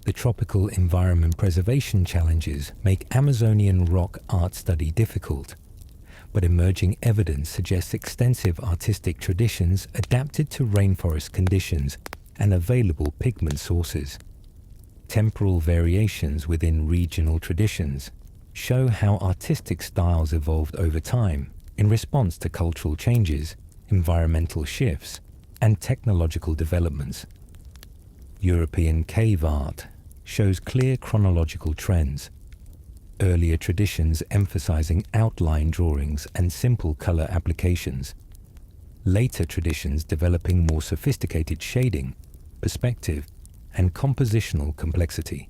S1: the tropical environment preservation challenges make Amazonian rock art study difficult, but emerging evidence suggests extensive artistic traditions adapted to rainforest conditions and available pigment sources. Temporal variations within regional traditions show how artistic styles evolved over time in response to cultural changes, environmental shifts, and technological developments. European cave art shows clear chronological trends, earlier traditions emphasizing outline drawings and simple color applications, later traditions developing more sophisticated shading, perspective, and compositional complexity.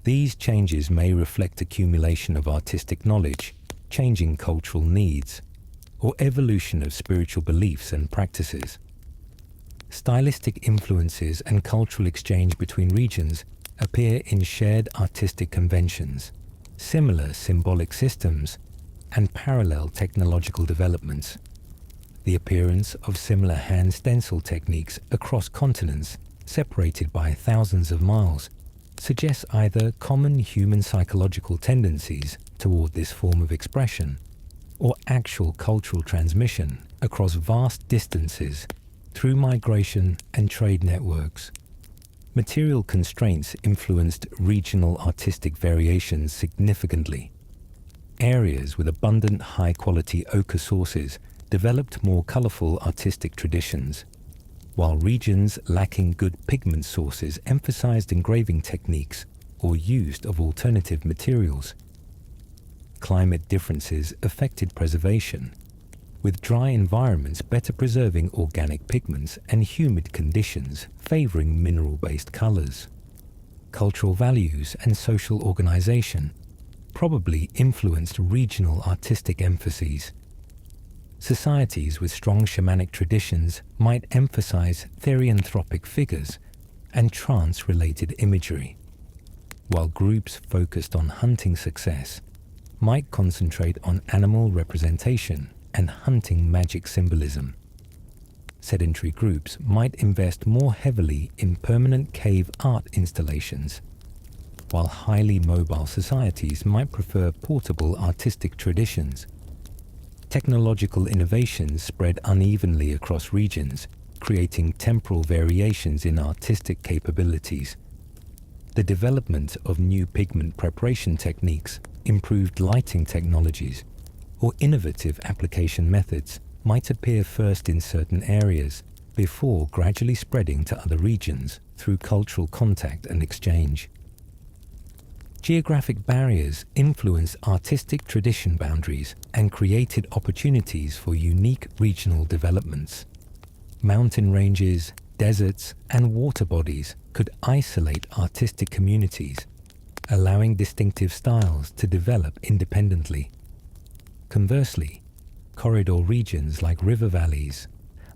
S1: These changes may reflect accumulation of artistic knowledge, changing cultural needs, or evolution of spiritual beliefs and practices. Stylistic influences and cultural exchange between regions appear in shared artistic conventions, similar symbolic systems, and parallel technological developments. The appearance of similar hand stencil techniques across continents, separated by thousands of miles, suggests either common human psychological tendencies toward this form of expression, or actual cultural transmission across vast distances through migration and trade networks. Material constraints influenced regional artistic variations significantly. Areas with abundant high-quality ochre sources developed more colorful artistic traditions, while regions lacking good pigment sources emphasized engraving techniques or used of alternative materials. Climate differences affected preservation, with dry environments better preserving organic pigments and humid conditions favoring mineral-based colors. Cultural values and social organization probably influenced regional artistic emphases. Societies with strong shamanic traditions might emphasize therianthropic figures and trance-related imagery, while groups focused on hunting success might concentrate on animal representation and hunting magic symbolism. Sedentary groups might invest more heavily in permanent cave art installations, while highly mobile societies might prefer portable artistic traditions. Technological innovations spread unevenly across regions, creating temporal variations in artistic capabilities. The development of new pigment preparation techniques, improved lighting technologies, or innovative application methods might appear first in certain areas before gradually spreading to other regions through cultural contact and exchange. Geographic barriers influenced artistic tradition boundaries and created opportunities for unique regional developments. Mountain ranges, deserts, and water bodies could isolate artistic communities, allowing distinctive styles to develop independently. Conversely, corridor regions like river valleys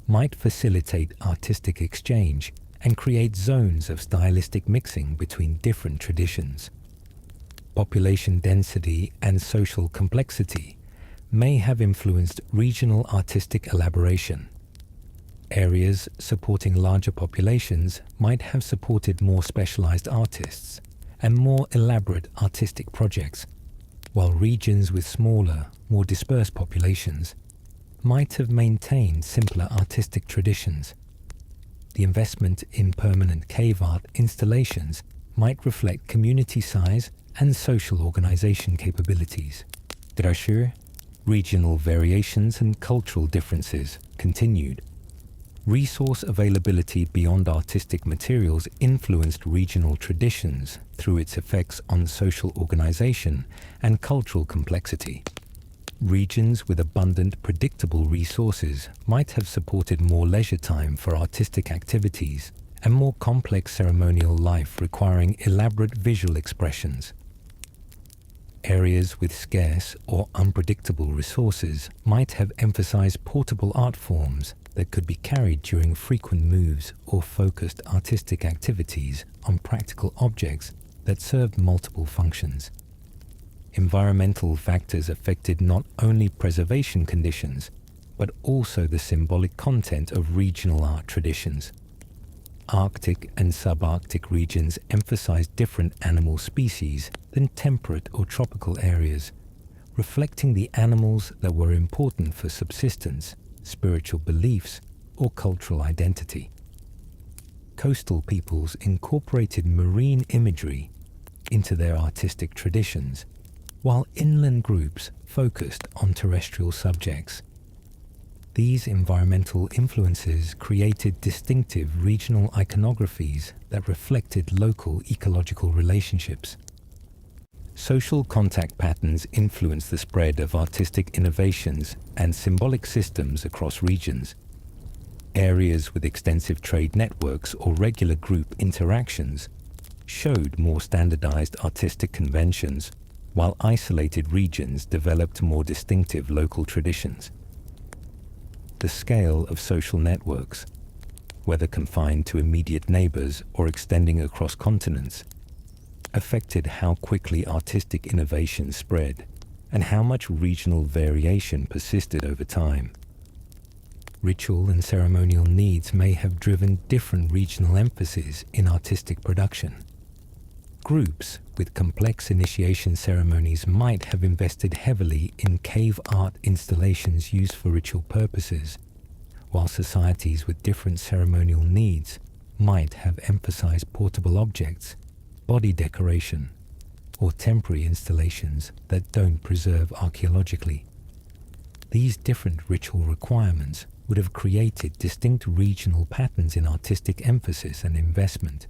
S1: might facilitate artistic exchange and create zones of stylistic mixing between different traditions. Population density and social complexity may have influenced regional artistic elaboration. Areas supporting larger populations might have supported more specialized artists and more elaborate artistic projects, while regions with smaller, more dispersed populations might have maintained simpler artistic traditions. The investment in permanent cave art installations might reflect community size and social organization capabilities. Drachur, regional variations and cultural differences continued. Resource availability beyond artistic materials influenced regional traditions through its effects on social organization and cultural complexity. Regions with abundant, predictable resources might have supported more leisure time for artistic activities and more complex ceremonial life requiring elaborate visual expressions. Areas with scarce or unpredictable resources might have emphasized portable art forms that could be carried during frequent moves or focused artistic activities on practical objects that served multiple functions. Environmental factors affected not only preservation conditions, but also the symbolic content of regional art traditions. Arctic and subarctic regions emphasize different animal species than temperate or tropical areas, reflecting the animals that were important for subsistence, spiritual beliefs, or cultural identity. Coastal peoples incorporated marine imagery into their artistic traditions, while inland groups focused on terrestrial subjects. These environmental influences created distinctive regional iconographies that reflected local ecological relationships. Social contact patterns influenced the spread of artistic innovations and symbolic systems across regions. Areas with extensive trade networks or regular group interactions showed more standardized artistic conventions, while isolated regions developed more distinctive local traditions. The scale of social networks, whether confined to immediate neighbors or extending across continents, affected how quickly artistic innovation spread and how much regional variation persisted over time. Ritual and ceremonial needs may have driven different regional emphases in artistic production. Groups with complex initiation ceremonies might have invested heavily in cave art installations used for ritual purposes, while societies with different ceremonial needs might have emphasized portable objects, body decoration, or temporary installations that don't preserve archaeologically. These different ritual requirements would have created distinct regional patterns in artistic emphasis and investment.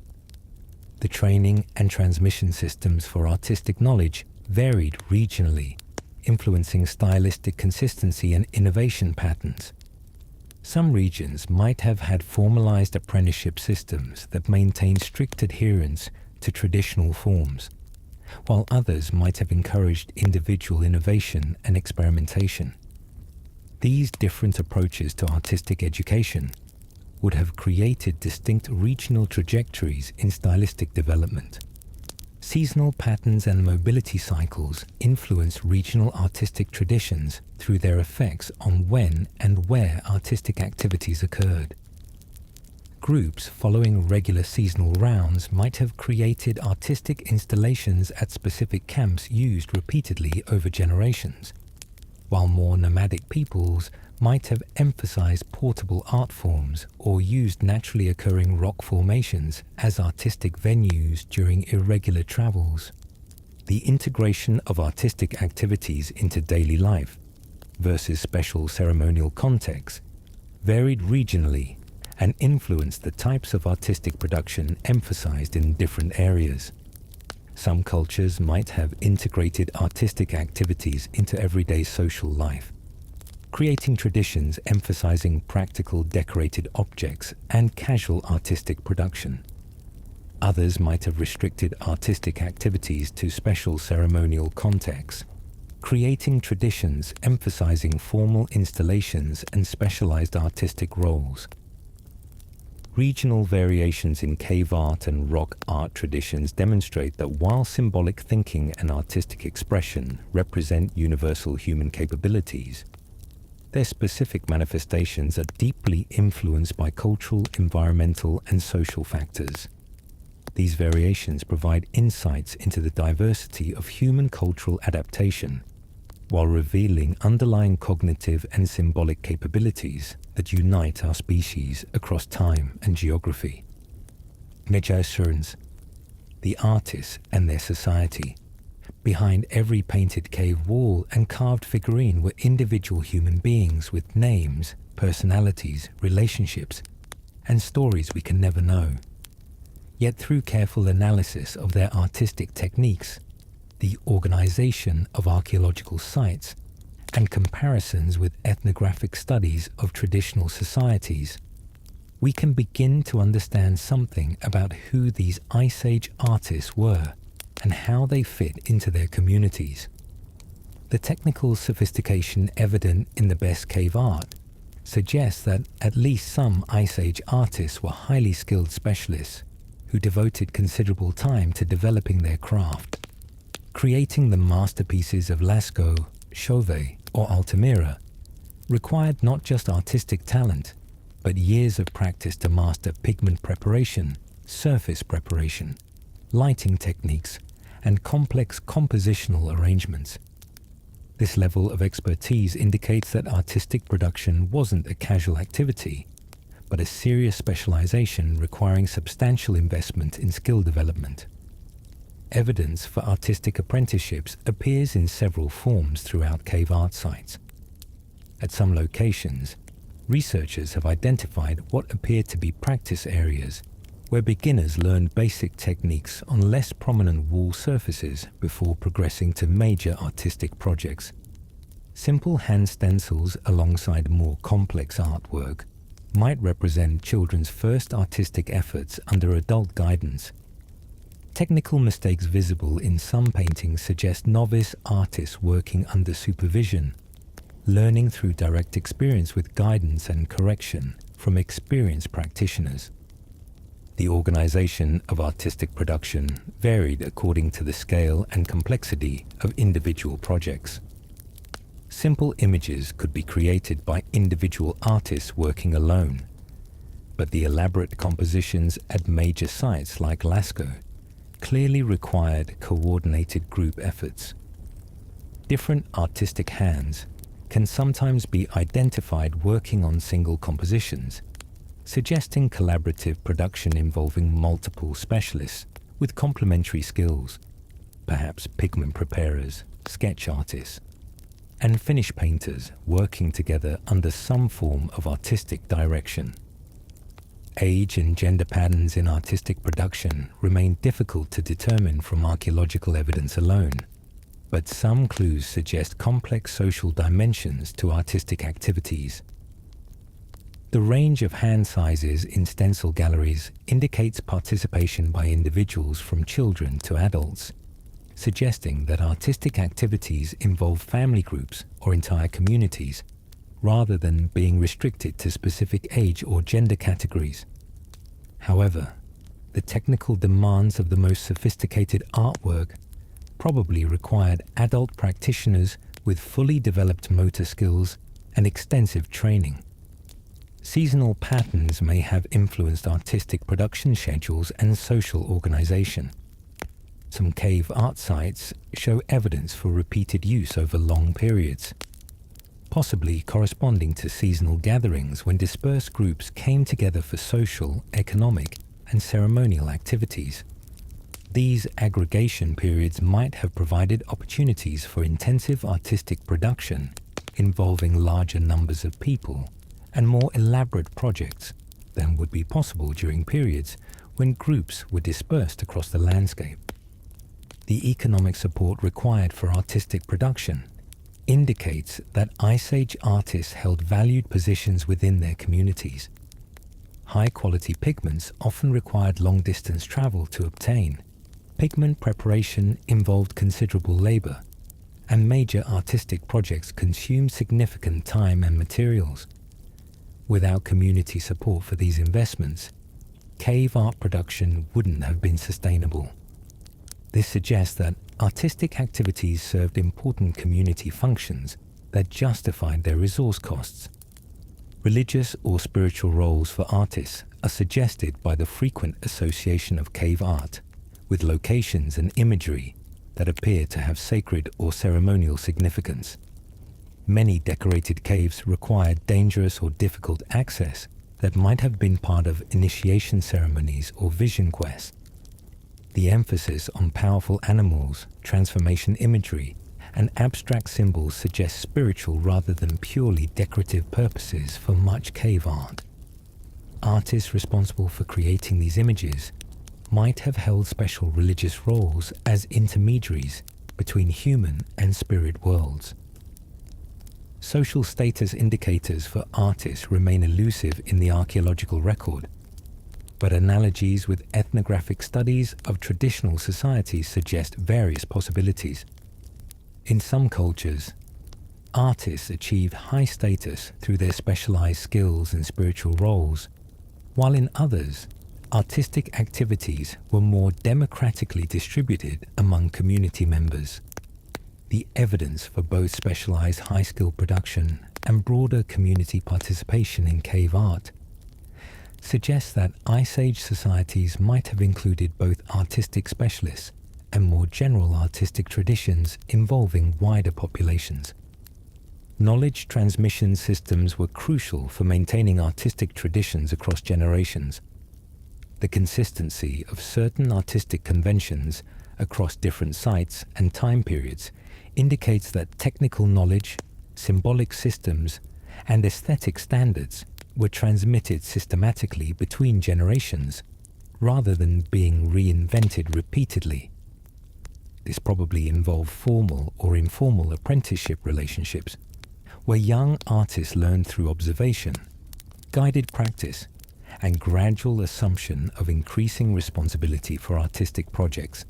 S1: The training and transmission systems for artistic knowledge varied regionally, influencing stylistic consistency and innovation patterns. Some regions might have had formalized apprenticeship systems that maintained strict adherence to traditional forms, while others might have encouraged individual innovation and experimentation. These different approaches to artistic education would have created distinct regional trajectories in stylistic development. Seasonal patterns and mobility cycles influence regional artistic traditions through their effects on when and where artistic activities occurred. Groups following regular seasonal rounds might have created artistic installations at specific camps used repeatedly over generations, while more nomadic peoples might have emphasized portable art forms or used naturally occurring rock formations as artistic venues during irregular travels. The integration of artistic activities into daily life versus special ceremonial contexts varied regionally and influenced the types of artistic production emphasized in different areas. Some cultures might have integrated artistic activities into everyday social life, creating traditions emphasizing practical decorated objects and casual artistic production. Others might have restricted artistic activities to special ceremonial contexts, creating traditions emphasizing formal installations and specialized artistic roles. Regional variations in cave art and rock art traditions demonstrate that while symbolic thinking and artistic expression represent universal human capabilities, their specific manifestations are deeply influenced by cultural, environmental, and social factors. These variations provide insights into the diversity of human cultural adaptation, while revealing underlying cognitive and symbolic capabilities that unite our species across time and geography. Mejasurans, the artists and their society. Behind every painted cave wall and carved figurine were individual human beings with names, personalities, relationships, and stories we can never know. Yet through careful analysis of their artistic techniques, the organization of archaeological sites, and comparisons with ethnographic studies of traditional societies, we can begin to understand something about who these Ice Age artists were and how they fit into their communities. The technical sophistication evident in the best cave art suggests that at least some Ice Age artists were highly skilled specialists who devoted considerable time to developing their craft. Creating the masterpieces of Lascaux, Chauvet, or Altamira required not just artistic talent, but years of practice to master pigment preparation, surface preparation, lighting techniques, and complex compositional arrangements. This level of expertise indicates that artistic production wasn't a casual activity, but a serious specialization requiring substantial investment in skill development. Evidence for artistic apprenticeships appears in several forms throughout cave art sites. At some locations, researchers have identified what appear to be practice areas where beginners learn basic techniques on less prominent wall surfaces before progressing to major artistic projects. Simple hand stencils alongside more complex artwork might represent children's first artistic efforts under adult guidance. Technical mistakes visible in some paintings suggest novice artists working under supervision, learning through direct experience with guidance and correction from experienced practitioners. The organization of artistic production varied according to the scale and complexity of individual projects. Simple images could be created by individual artists working alone, but the elaborate compositions at major sites like Lascaux clearly required coordinated group efforts. Different artistic hands can sometimes be identified working on single compositions, suggesting collaborative production involving multiple specialists with complementary skills, perhaps pigment preparers, sketch artists, and finish painters working together under some form of artistic direction. Age and gender patterns in artistic production remain difficult to determine from archaeological evidence alone, but some clues suggest complex social dimensions to artistic activities. The range of hand sizes in stencil galleries indicates participation by individuals from children to adults, suggesting that artistic activities involve family groups or entire communities, rather than being restricted to specific age or gender categories. However, the technical demands of the most sophisticated artwork probably required adult practitioners with fully developed motor skills and extensive training. Seasonal patterns may have influenced artistic production schedules and social organization. Some cave art sites show evidence for repeated use over long periods, possibly corresponding to seasonal gatherings when dispersed groups came together for social, economic, and ceremonial activities. These aggregation periods might have provided opportunities for intensive artistic production involving larger numbers of people and more elaborate projects than would be possible during periods when groups were dispersed across the landscape. The economic support required for artistic production indicates that Ice Age artists held valued positions within their communities. High-quality pigments often required long-distance travel to obtain. Pigment preparation involved considerable labor, and major artistic projects consumed significant time and materials. Without community support for these investments, cave art production wouldn't have been sustainable. This suggests that artistic activities served important community functions that justified their resource costs. Religious or spiritual roles for artists are suggested by the frequent association of cave art with locations and imagery that appear to have sacred or ceremonial significance. Many decorated caves required dangerous or difficult access that might have been part of initiation ceremonies or vision quests. The emphasis on powerful animals, transformation imagery, and abstract symbols suggests spiritual rather than purely decorative purposes for much cave art. Artists responsible for creating these images might have held special religious roles as intermediaries between human and spirit worlds. Social status indicators for artists remain elusive in the archaeological record, but analogies with ethnographic studies of traditional societies suggest various possibilities. In some cultures, artists achieve high status through their specialized skills and spiritual roles, while in others, artistic activities were more democratically distributed among community members. The evidence for both specialized high-skill production and broader community participation in cave art suggests that Ice Age societies might have included both artistic specialists and more general artistic traditions involving wider populations. Knowledge transmission systems were crucial for maintaining artistic traditions across generations. The consistency of certain artistic conventions across different sites and time periods indicates that technical knowledge, symbolic systems, and aesthetic standards were transmitted systematically between generations, rather than being reinvented repeatedly. This probably involved formal or informal apprenticeship relationships, where young artists learned through observation, guided practice, and gradual assumption of increasing responsibility for artistic projects.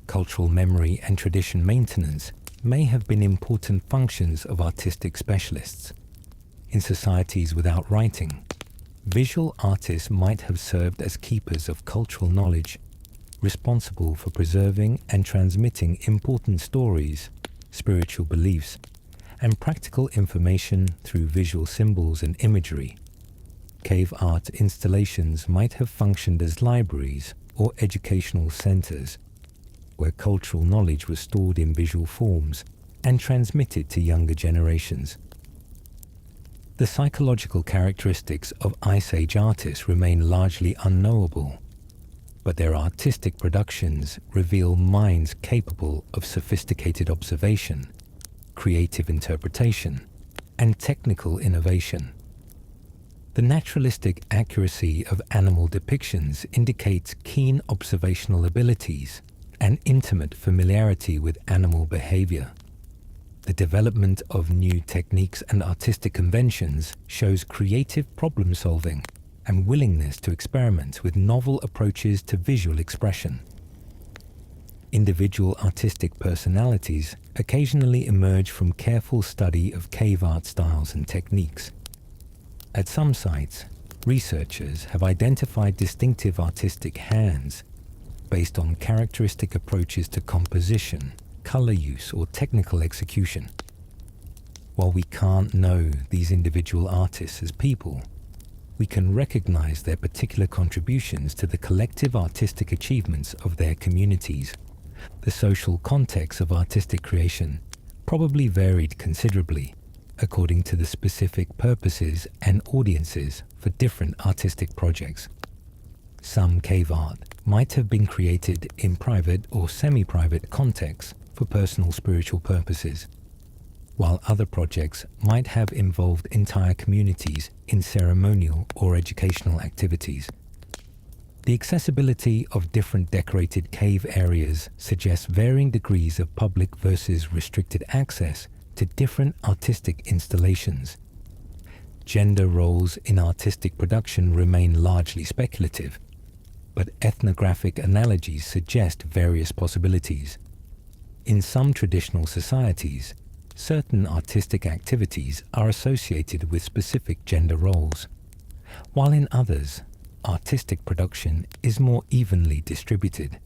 S1: Cultural memory and tradition maintenance may have been important functions of artistic specialists. In societies without writing, visual artists might have served as keepers of cultural knowledge, responsible for preserving and transmitting important stories, spiritual beliefs, and practical information through visual symbols and imagery. Cave art installations might have functioned as libraries or educational centers, where cultural knowledge was stored in visual forms and transmitted to younger generations. The psychological characteristics of Ice Age artists remain largely unknowable, but their artistic productions reveal minds capable of sophisticated observation, creative interpretation, and technical innovation. The naturalistic accuracy of animal depictions indicates keen observational abilities and intimate familiarity with animal behavior. The development of new techniques and artistic conventions shows creative problem-solving and willingness to experiment with novel approaches to visual expression. Individual artistic personalities occasionally emerge from careful study of cave art styles and techniques. At some sites, researchers have identified distinctive artistic hands based on characteristic approaches to composition, color use, or technical execution. While we can't know these individual artists as people, we can recognize their particular contributions to the collective artistic achievements of their communities. The social context of artistic creation probably varied considerably according to the specific purposes and audiences for different artistic projects. Some cave art might have been created in private or semi-private contexts for personal spiritual purposes, while other projects might have involved entire communities in ceremonial or educational activities. The accessibility of different decorated cave areas suggests varying degrees of public versus restricted access to different artistic installations. Gender roles in artistic production remain largely speculative, but ethnographic analogies suggest various possibilities. In some traditional societies, certain artistic activities are associated with specific gender roles, while in others, artistic production is more evenly distributed.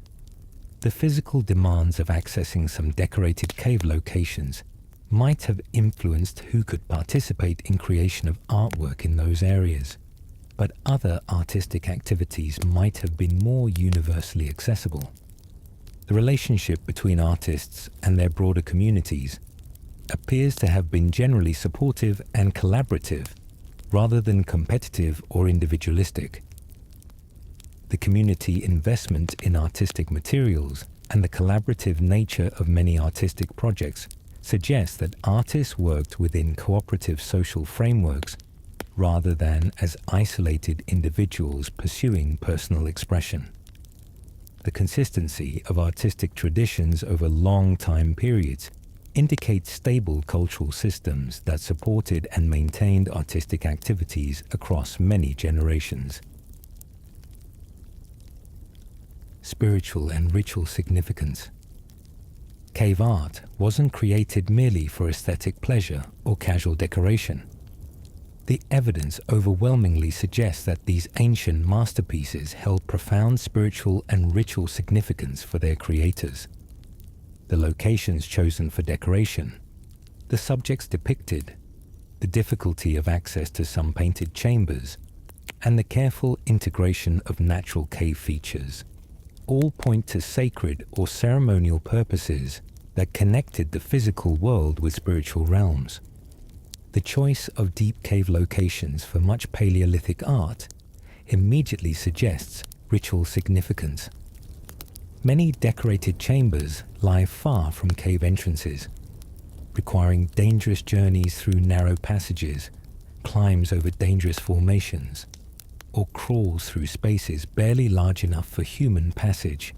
S1: The physical demands of accessing some decorated cave locations might have influenced who could participate in creation of artwork in those areas, but other artistic activities might have been more universally accessible. The relationship between artists and their broader communities appears to have been generally supportive and collaborative, rather than competitive or individualistic. The community investment in artistic materials and the collaborative nature of many artistic projects suggests that artists worked within cooperative social frameworks rather than as isolated individuals pursuing personal expression. The consistency of artistic traditions over long time periods indicates stable cultural systems that supported and maintained artistic activities across many generations. Spiritual and ritual significance. Cave art wasn't created merely for aesthetic pleasure or casual decoration. The evidence overwhelmingly suggests that these ancient masterpieces held profound spiritual and ritual significance for their creators. The locations chosen for decoration, the subjects depicted, the difficulty of access to some painted chambers, and the careful integration of natural cave features all point to sacred or ceremonial purposes that connected the physical world with spiritual realms. The choice of deep cave locations for much Paleolithic art immediately suggests ritual significance. Many decorated chambers lie far from cave entrances, requiring dangerous journeys through narrow passages, climbs over dangerous formations, or crawls through spaces barely large enough for human passage.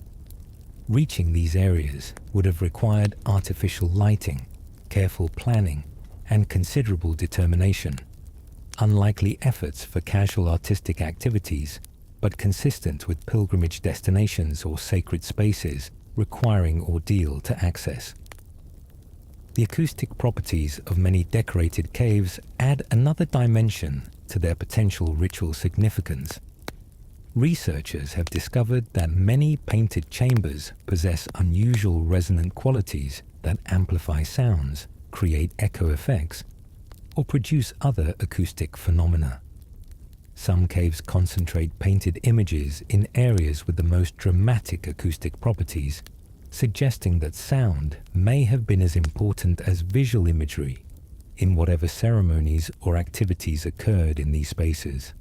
S1: Reaching these areas would have required artificial lighting, careful planning, and considerable determination. Unlikely efforts for casual artistic activities, but consistent with pilgrimage destinations or sacred spaces requiring ordeal to access. The acoustic properties of many decorated caves add another dimension to their potential ritual significance. Researchers have discovered that many painted chambers possess unusual resonant qualities that amplify sounds, create echo effects, or produce other acoustic phenomena. Some caves concentrate painted images in areas with the most dramatic acoustic properties, suggesting that sound may have been as important as visual imagery in whatever ceremonies or activities occurred in these spaces.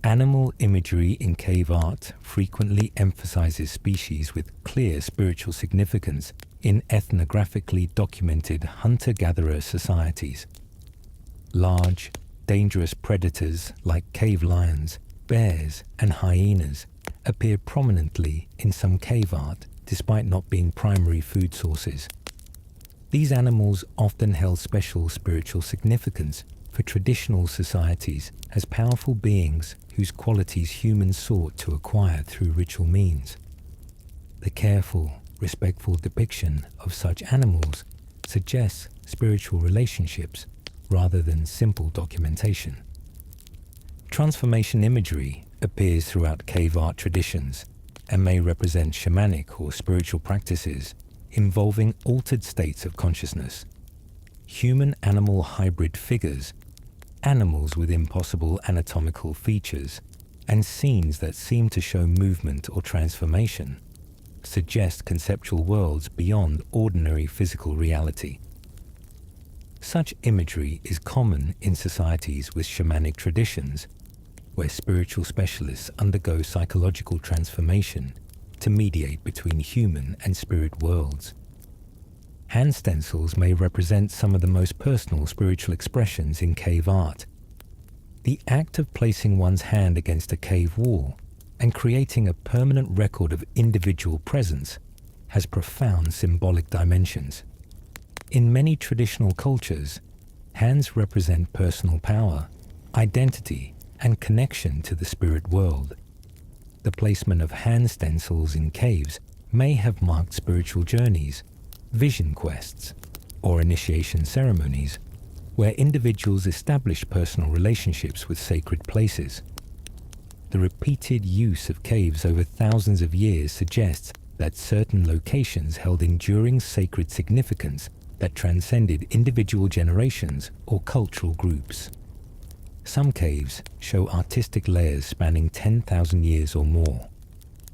S1: Animal imagery in cave art frequently emphasizes species with clear spiritual significance in ethnographically documented hunter-gatherer societies. Large, dangerous predators like cave lions, bears, and hyenas appear prominently in some cave art despite not being primary food sources. These animals often held special spiritual significance for traditional societies as powerful beings whose qualities humans sought to acquire through ritual means. The careful, respectful depiction of such animals suggests spiritual relationships rather than simple documentation. Transformation imagery appears throughout cave art traditions and may represent shamanic or spiritual practices involving altered states of consciousness. Human-animal hybrid figures, animals with impossible anatomical features, and scenes that seem to show movement or transformation suggest conceptual worlds beyond ordinary physical reality. Such imagery is common in societies with shamanic traditions, where spiritual specialists undergo psychological transformation to mediate between human and spirit worlds. Hand stencils may represent some of the most personal spiritual expressions in cave art. The act of placing one's hand against a cave wall and creating a permanent record of individual presence has profound symbolic dimensions. In many traditional cultures, hands represent personal power, identity, and connection to the spirit world. The placement of hand stencils in caves may have marked spiritual journeys, vision quests, or initiation ceremonies where individuals establish personal relationships with sacred places. The repeated use of caves over thousands of years suggests that certain locations held enduring sacred significance that transcended individual generations or cultural groups. Some caves show artistic layers spanning 10,000 years or more,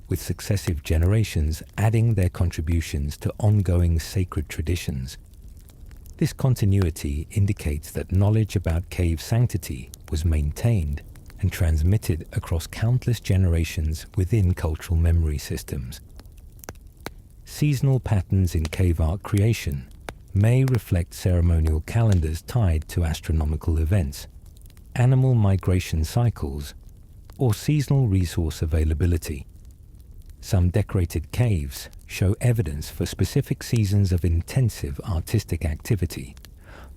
S1: with successive generations adding their contributions to ongoing sacred traditions. This continuity indicates that knowledge about cave sanctity was maintained and transmitted across countless generations within cultural memory systems. Seasonal patterns in cave art creation may reflect ceremonial calendars tied to astronomical events, animal migration cycles, or seasonal resource availability. Some decorated caves show evidence for specific seasons of intensive artistic activity,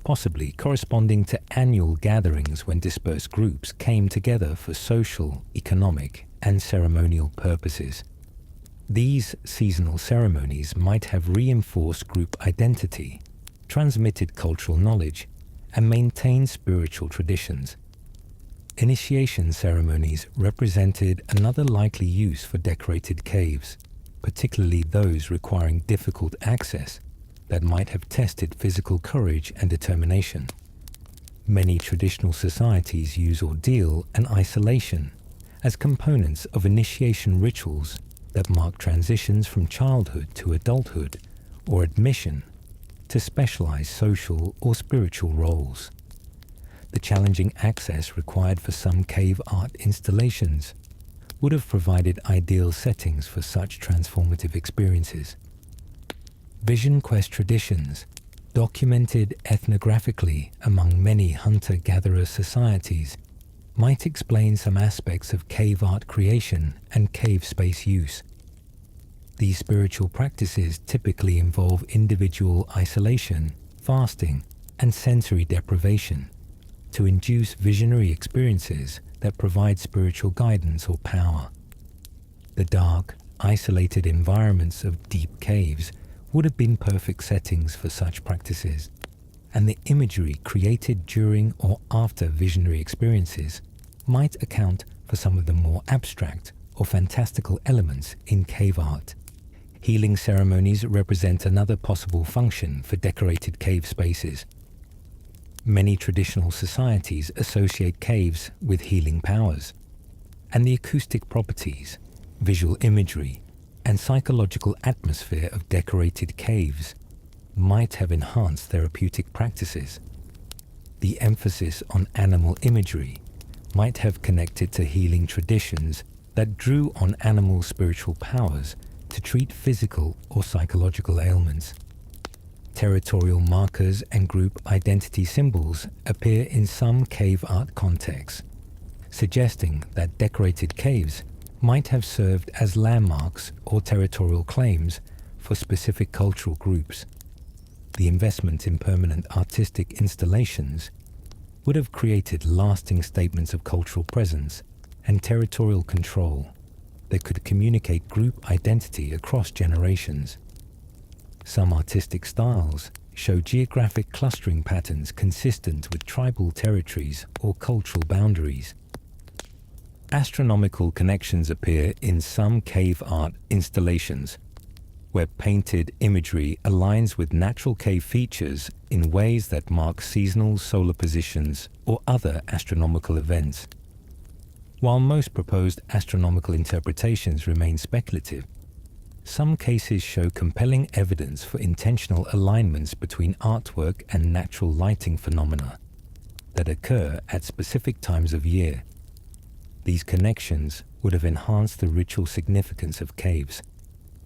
S1: possibly corresponding to annual gatherings when dispersed groups came together for social, economic, and ceremonial purposes. These seasonal ceremonies might have reinforced group identity, transmitted cultural knowledge, and maintained spiritual traditions. Initiation ceremonies represented another likely use for decorated caves, particularly those requiring difficult access that might have tested physical courage and determination. Many traditional societies use ordeal and isolation as components of initiation rituals that mark transitions from childhood to adulthood or admission to specialized social or spiritual roles. The challenging access required for some cave art installations would have provided ideal settings for such transformative experiences. Vision quest traditions, documented ethnographically among many hunter-gatherer societies, might explain some aspects of cave art creation and cave space use. These spiritual practices typically involve individual isolation, fasting, and sensory deprivation to induce visionary experiences that provide spiritual guidance or power. The dark, isolated environments of deep caves would have been perfect settings for such practices, and the imagery created during or after visionary experiences might account for some of the more abstract or fantastical elements in cave art. Healing ceremonies represent another possible function for decorated cave spaces. Many traditional societies associate caves with healing powers, and the acoustic properties, visual imagery, and psychological atmosphere of decorated caves might have enhanced therapeutic practices. The emphasis on animal imagery might have connected to healing traditions that drew on animal spiritual powers to treat physical or psychological ailments. Territorial markers and group identity symbols appear in some cave art contexts, suggesting that decorated caves might have served as landmarks or territorial claims for specific cultural groups. The investment in permanent artistic installations would have created lasting statements of cultural presence and territorial control that could communicate group identity across generations. Some artistic styles show geographic clustering patterns consistent with tribal territories or cultural boundaries. Astronomical connections appear in some cave art installations, where painted imagery aligns with natural cave features in ways that mark seasonal solar positions or other astronomical events. While most proposed astronomical interpretations remain speculative, some cases show compelling evidence for intentional alignments between artwork and natural lighting phenomena that occur at specific times of year. These connections would have enhanced the ritual significance of caves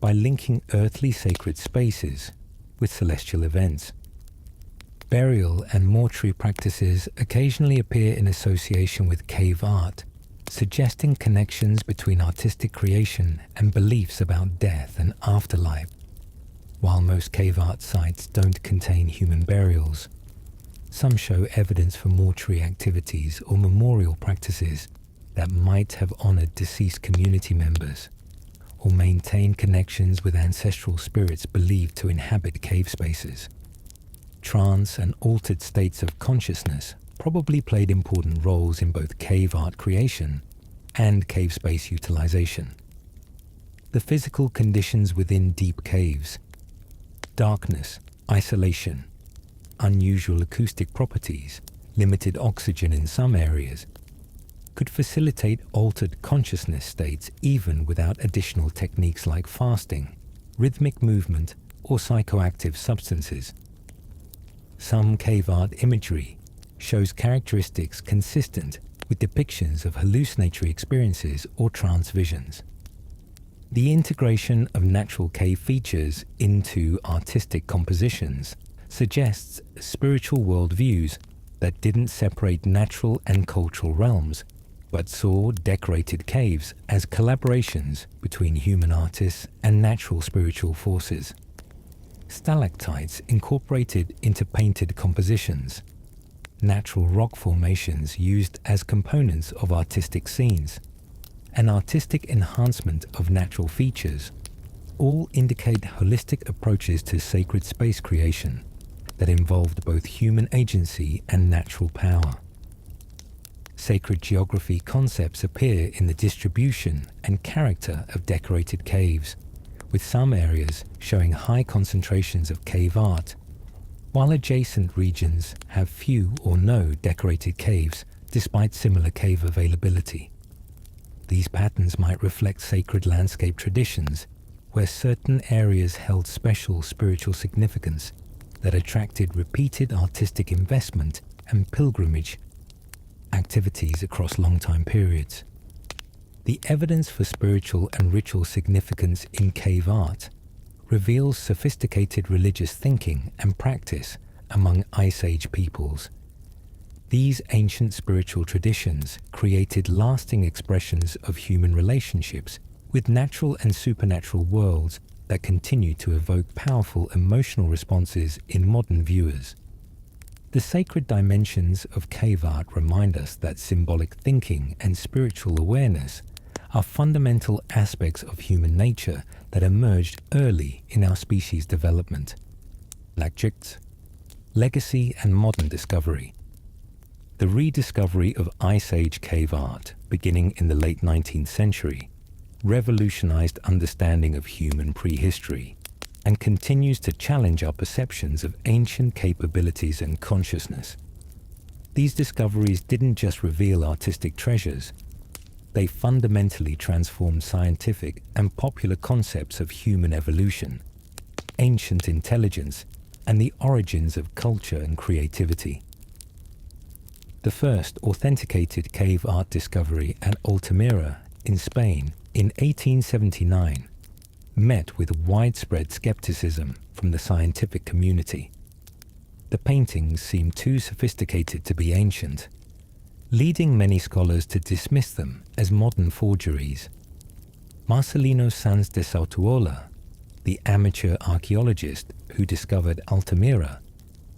S1: by linking earthly sacred spaces with celestial events. Burial and mortuary practices occasionally appear in association with cave art, suggesting connections between artistic creation and beliefs about death and afterlife. While most cave art sites don't contain human burials, some show evidence for mortuary activities or memorial practices that might have honored deceased community members or maintain connections with ancestral spirits believed to inhabit cave spaces. Trance and altered states of consciousness probably played important roles in both cave art creation and cave space utilization. The physical conditions within deep caves, darkness, isolation, unusual acoustic properties, limited oxygen in some areas, could facilitate altered consciousness states even without additional techniques like fasting, rhythmic movement, or psychoactive substances. Some cave art imagery shows characteristics consistent with depictions of hallucinatory experiences or trance visions. The integration of natural cave features into artistic compositions suggests spiritual worldviews that didn't separate natural and cultural realms, but saw decorated caves as collaborations between human artists and natural spiritual forces. Stalactites incorporated into painted compositions, natural rock formations used as components of artistic scenes, and artistic enhancement of natural features all indicate holistic approaches to sacred space creation that involved both human agency and natural power. Sacred geography concepts appear in the distribution and character of decorated caves, with some areas showing high concentrations of cave art, while adjacent regions have few or no decorated caves despite similar cave availability. These patterns might reflect sacred landscape traditions where certain areas held special spiritual significance that attracted repeated artistic investment and pilgrimage activities across long time periods. The evidence for spiritual and ritual significance in cave art reveals sophisticated religious thinking and practice among Ice Age peoples. These ancient spiritual traditions created lasting expressions of human relationships with natural and supernatural worlds that continue to evoke powerful emotional responses in modern viewers. The sacred dimensions of cave art remind us that symbolic thinking and spiritual awareness are fundamental aspects of human nature that emerged early in our species' development. Lascaux, legacy and modern discovery. The rediscovery of Ice Age cave art, beginning in the late 19th century, revolutionized understanding of human prehistory and continues to challenge our perceptions of ancient capabilities and consciousness. These discoveries didn't just reveal artistic treasures, they fundamentally transformed scientific and popular concepts of human evolution, ancient intelligence, and the origins of culture and creativity. The first authenticated cave art discovery at Altamira in Spain in 1879 met with widespread skepticism from the scientific community. The paintings seemed too sophisticated to be ancient, leading many scholars to dismiss them as modern forgeries. Marcelino Sanz de Sautuola, the amateur archaeologist who discovered Altamira,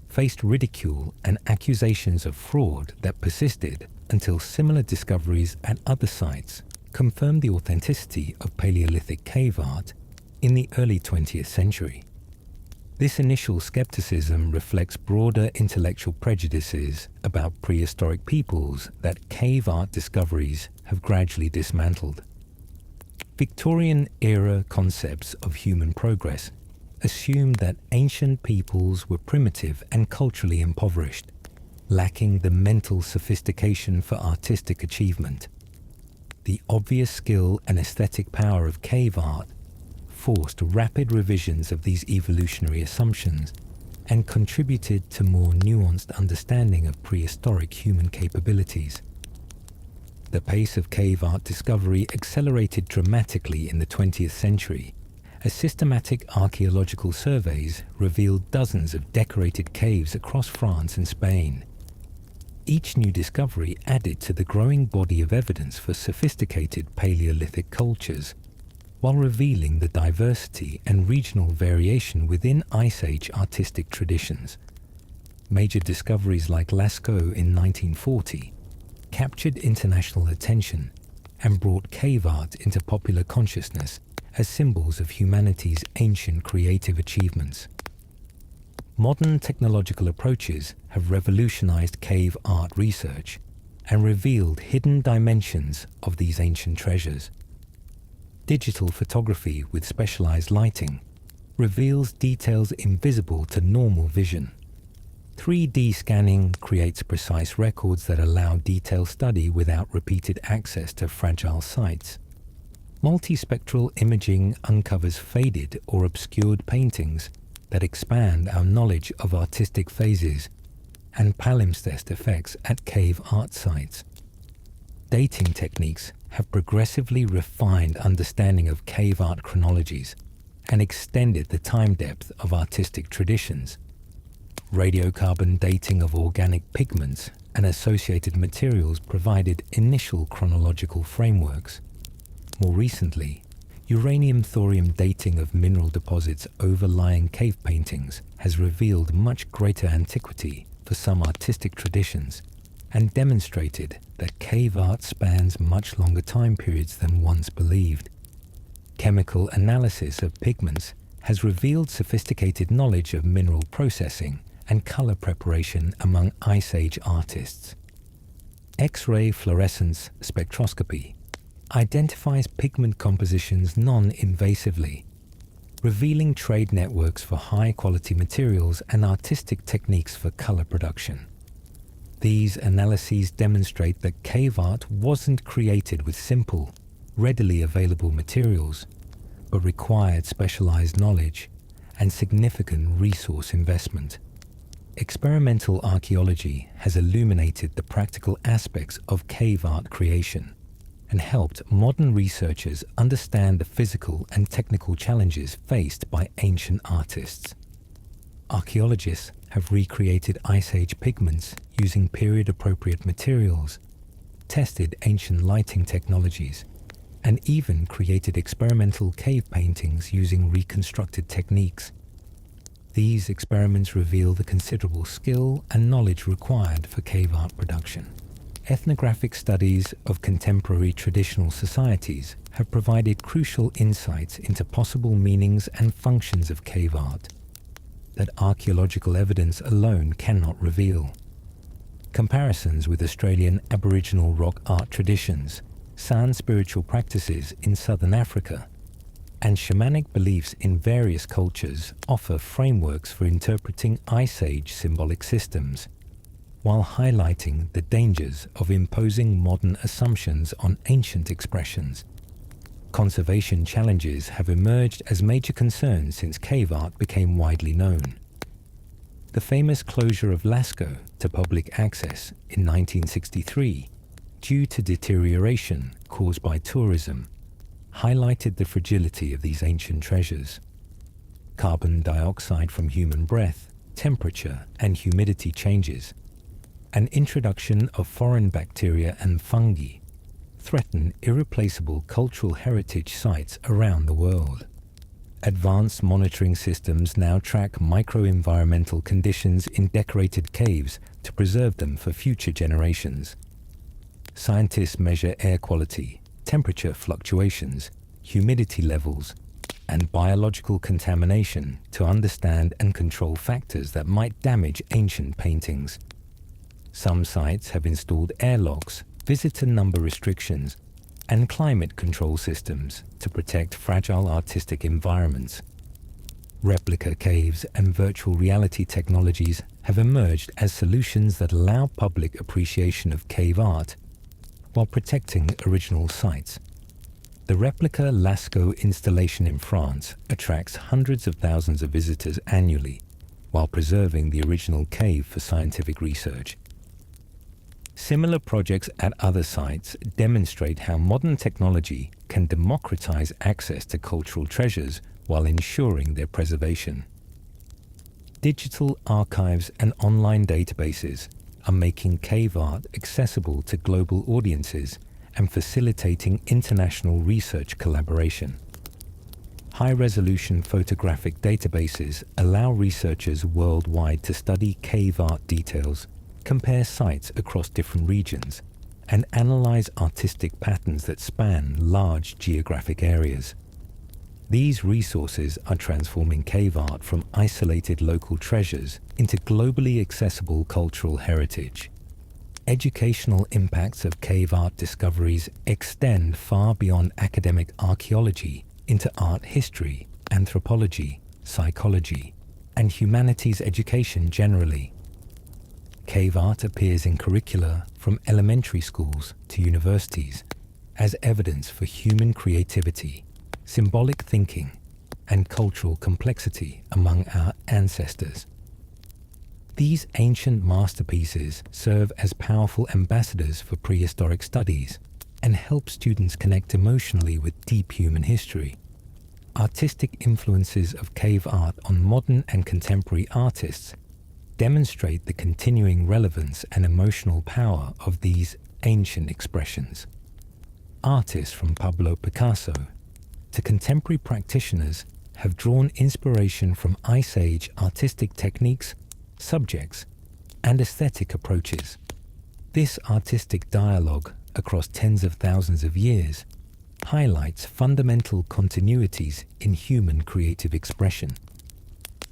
S1: faced ridicule and accusations of fraud that persisted until similar discoveries at other sites confirmed the authenticity of Paleolithic cave art in the early 20th century. This initial skepticism reflects broader intellectual prejudices about prehistoric peoples that cave art discoveries have gradually dismantled. Victorian-era concepts of human progress assumed that ancient peoples were primitive and culturally impoverished, lacking the mental sophistication for artistic achievement. The obvious skill and aesthetic power of cave art forced rapid revisions of these evolutionary assumptions and contributed to more nuanced understanding of prehistoric human capabilities. The pace of cave art discovery accelerated dramatically in the 20th century, as systematic archaeological surveys revealed dozens of decorated caves across France and Spain. Each new discovery added to the growing body of evidence for sophisticated Paleolithic cultures, while revealing the diversity and regional variation within Ice Age artistic traditions. Major discoveries like Lascaux in 1940 captured international attention and brought cave art into popular consciousness as symbols of humanity's ancient creative achievements. Modern technological approaches have revolutionized cave art research and revealed hidden dimensions of these ancient treasures. Digital photography with specialized lighting reveals details invisible to normal vision. 3D scanning creates precise records that allow detailed study without repeated access to fragile sites. Multispectral imaging uncovers faded or obscured paintings that expand our knowledge of artistic phases and palimpsest effects at cave art sites. Dating techniques have progressively refined understanding of cave art chronologies and extended the time depth of artistic traditions. Radiocarbon dating of organic pigments and associated materials provided initial chronological frameworks. More recently, uranium-thorium dating of mineral deposits overlying cave paintings has revealed much greater antiquity for some artistic traditions and demonstrated that cave art spans much longer time periods than once believed. Chemical analysis of pigments has revealed sophisticated knowledge of mineral processing and color preparation among Ice Age artists. X-ray fluorescence spectroscopy identifies pigment compositions non-invasively, revealing trade networks for high-quality materials and artistic techniques for color production. These analyses demonstrate that cave art wasn't created with simple, readily available materials, but required specialized knowledge and significant resource investment. Experimental archaeology has illuminated the practical aspects of cave art creation and helped modern researchers understand the physical and technical challenges faced by ancient artists. Archaeologists have recreated Ice Age pigments using period-appropriate materials, tested ancient lighting technologies, and even created experimental cave paintings using reconstructed techniques. These experiments reveal the considerable skill and knowledge required for cave art production. Ethnographic studies of contemporary traditional societies have provided crucial insights into possible meanings and functions of cave art that archaeological evidence alone cannot reveal. Comparisons with Australian Aboriginal rock art traditions, San spiritual practices in southern Africa, and shamanic beliefs in various cultures offer frameworks for interpreting Ice Age symbolic systems, while highlighting the dangers of imposing modern assumptions on ancient expressions. Conservation challenges have emerged as major concerns since cave art became widely known. The famous closure of Lascaux to public access in 1963, due to deterioration caused by tourism, highlighted the fragility of these ancient treasures. Carbon dioxide from human breath, temperature and humidity changes, and introduction of foreign bacteria and fungi threaten irreplaceable cultural heritage sites around the world. Advanced monitoring systems now track microenvironmental conditions in decorated caves to preserve them for future generations. Scientists measure air quality, temperature fluctuations, humidity levels, and biological contamination to understand and control factors that might damage ancient paintings. Some sites have installed airlocks, visitor number restrictions, and climate control systems to protect fragile artistic environments. Replica caves and virtual reality technologies have emerged as solutions that allow public appreciation of cave art while protecting original sites. The replica Lascaux installation in France attracts hundreds of thousands of visitors annually, while preserving the original cave for scientific research. Similar projects at other sites demonstrate how modern technology can democratize access to cultural treasures while ensuring their preservation. Digital archives and online databases are making cave art accessible to global audiences and facilitating international research collaboration. High-resolution photographic databases allow researchers worldwide to study cave art details, compare sites across different regions, and analyze artistic patterns that span large geographic areas. These resources are transforming cave art from isolated local treasures into globally accessible cultural heritage. Educational impacts of cave art discoveries extend far beyond academic archaeology into art history, anthropology, psychology, and humanities education generally. Cave art appears in curricula from elementary schools to universities as evidence for human creativity, symbolic thinking, and cultural complexity among our ancestors. These ancient masterpieces serve as powerful ambassadors for prehistoric studies and help students connect emotionally with deep human history. Artistic influences of cave art on modern and contemporary artists demonstrate the continuing relevance and emotional power of these ancient expressions. Artists from Pablo Picasso to contemporary practitioners have drawn inspiration from Ice Age artistic techniques, subjects, and aesthetic approaches. This artistic dialogue across tens of thousands of years highlights fundamental continuities in human creative expression.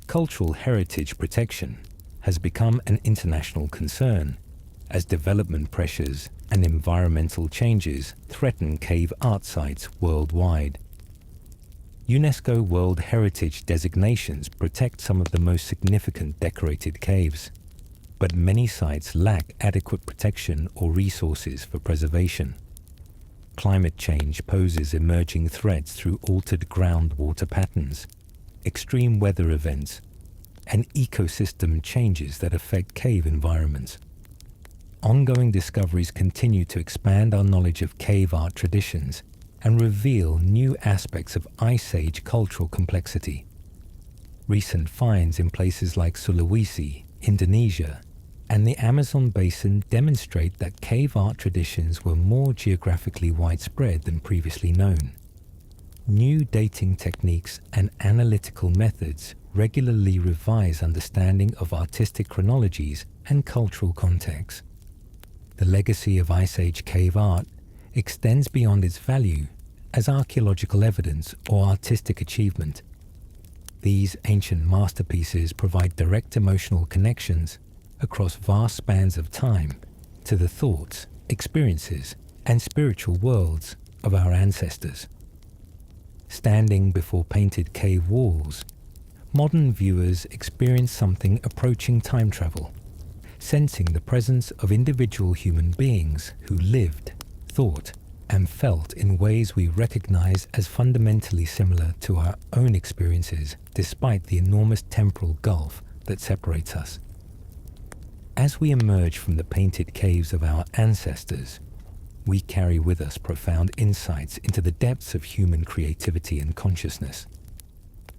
S1: Cultural heritage protection has become an international concern as development pressures and environmental changes threaten cave art sites worldwide. UNESCO World Heritage designations protect some of the most significant decorated caves, but many sites lack adequate protection or resources for preservation. Climate change poses emerging threats through altered groundwater patterns, extreme weather events, and ecosystem changes that affect cave environments. Ongoing discoveries continue to expand our knowledge of cave art traditions and reveal new aspects of Ice Age cultural complexity. Recent finds in places like Sulawesi, Indonesia, and the Amazon basin demonstrate that cave art traditions were more geographically widespread than previously known. New dating techniques and analytical methods regularly revise understanding of artistic chronologies and cultural contexts. The legacy of Ice Age cave art extends beyond its value as archaeological evidence or artistic achievement. These ancient masterpieces provide direct emotional connections across vast spans of time to the thoughts, experiences, and spiritual worlds of our ancestors. Standing before painted cave walls, modern viewers experience something approaching time travel, sensing the presence of individual human beings who lived, thought, and felt in ways we recognize as fundamentally similar to our own experiences despite the enormous temporal gulf that separates us. As we emerge from the painted caves of our ancestors, we carry with us profound insights into the depths of human creativity and consciousness.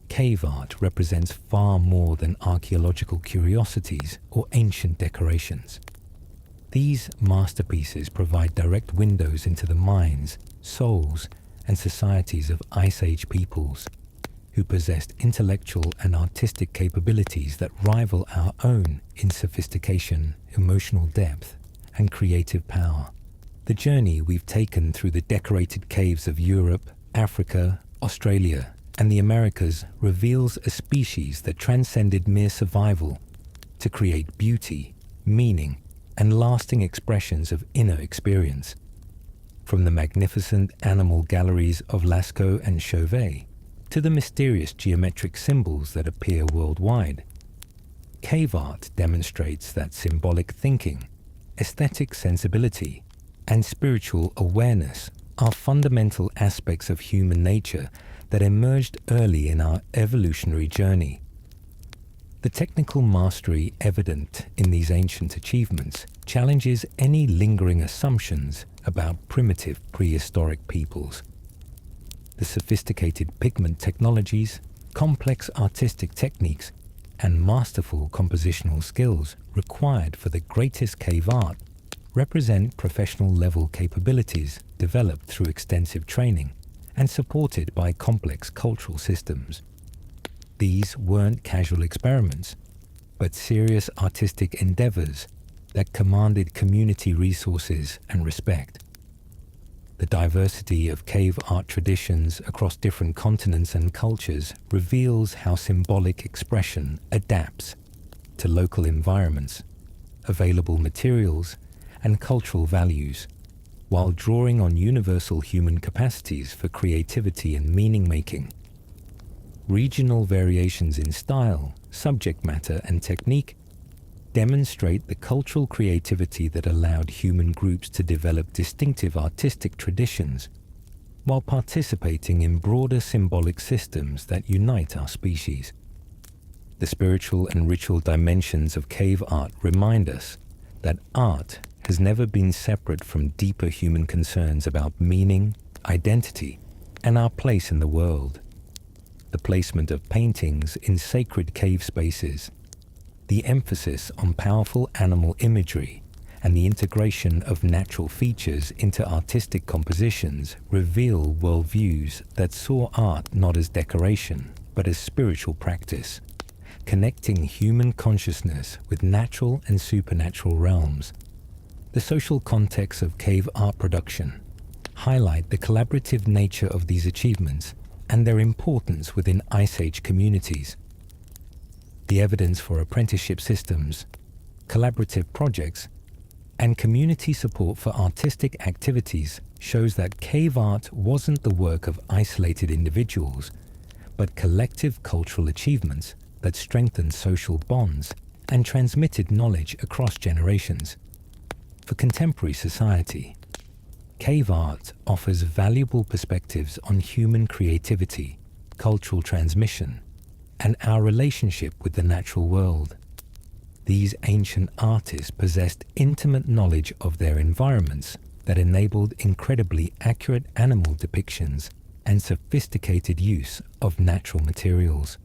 S1: Cave art represents far more than archaeological curiosities or ancient decorations. These masterpieces provide direct windows into the minds, souls, and societies of Ice Age peoples who possessed intellectual and artistic capabilities that rival our own in sophistication, emotional depth, and creative power. The journey we've taken through the decorated caves of Europe, Africa, Australia, and the Americas reveals a species that transcended mere survival to create beauty, meaning, and lasting expressions of inner experience. From the magnificent animal galleries of Lascaux and Chauvet to the mysterious geometric symbols that appear worldwide, cave art demonstrates that symbolic thinking, aesthetic sensibility, and spiritual awareness are fundamental aspects of human nature that emerged early in our evolutionary journey. The technical mastery evident in these ancient achievements challenges any lingering assumptions about primitive prehistoric peoples. The sophisticated pigment technologies, complex artistic techniques, and masterful compositional skills required for the greatest cave art represent professional-level capabilities developed through extensive training and supported by complex cultural systems. These weren't casual experiments, but serious artistic endeavors that commanded community resources and respect. The diversity of cave art traditions across different continents and cultures reveals how symbolic expression adapts to local environments, available materials, and cultural values, while drawing on universal human capacities for creativity and meaning-making. Regional variations in style, subject matter, and technique demonstrate the cultural creativity that allowed human groups to develop distinctive artistic traditions while participating in broader symbolic systems that unite our species. The spiritual and ritual dimensions of cave art remind us that art has never been separate from deeper human concerns about meaning, identity, and our place in the world. The placement of paintings in sacred cave spaces, the emphasis on powerful animal imagery, and the integration of natural features into artistic compositions reveal worldviews that saw art not as decoration, but as spiritual practice, connecting human consciousness with natural and supernatural realms. The social context of cave art production highlight the collaborative nature of these achievements and their importance within Ice Age communities. The evidence for apprenticeship systems, collaborative projects, and community support for artistic activities shows that cave art wasn't the work of isolated individuals, but collective cultural achievements that strengthened social bonds and transmitted knowledge across generations. For contemporary society, cave art offers valuable perspectives on human creativity, cultural transmission, and our relationship with the natural world. These ancient artists possessed intimate knowledge of their environments that enabled incredibly accurate animal depictions and sophisticated use of natural materials.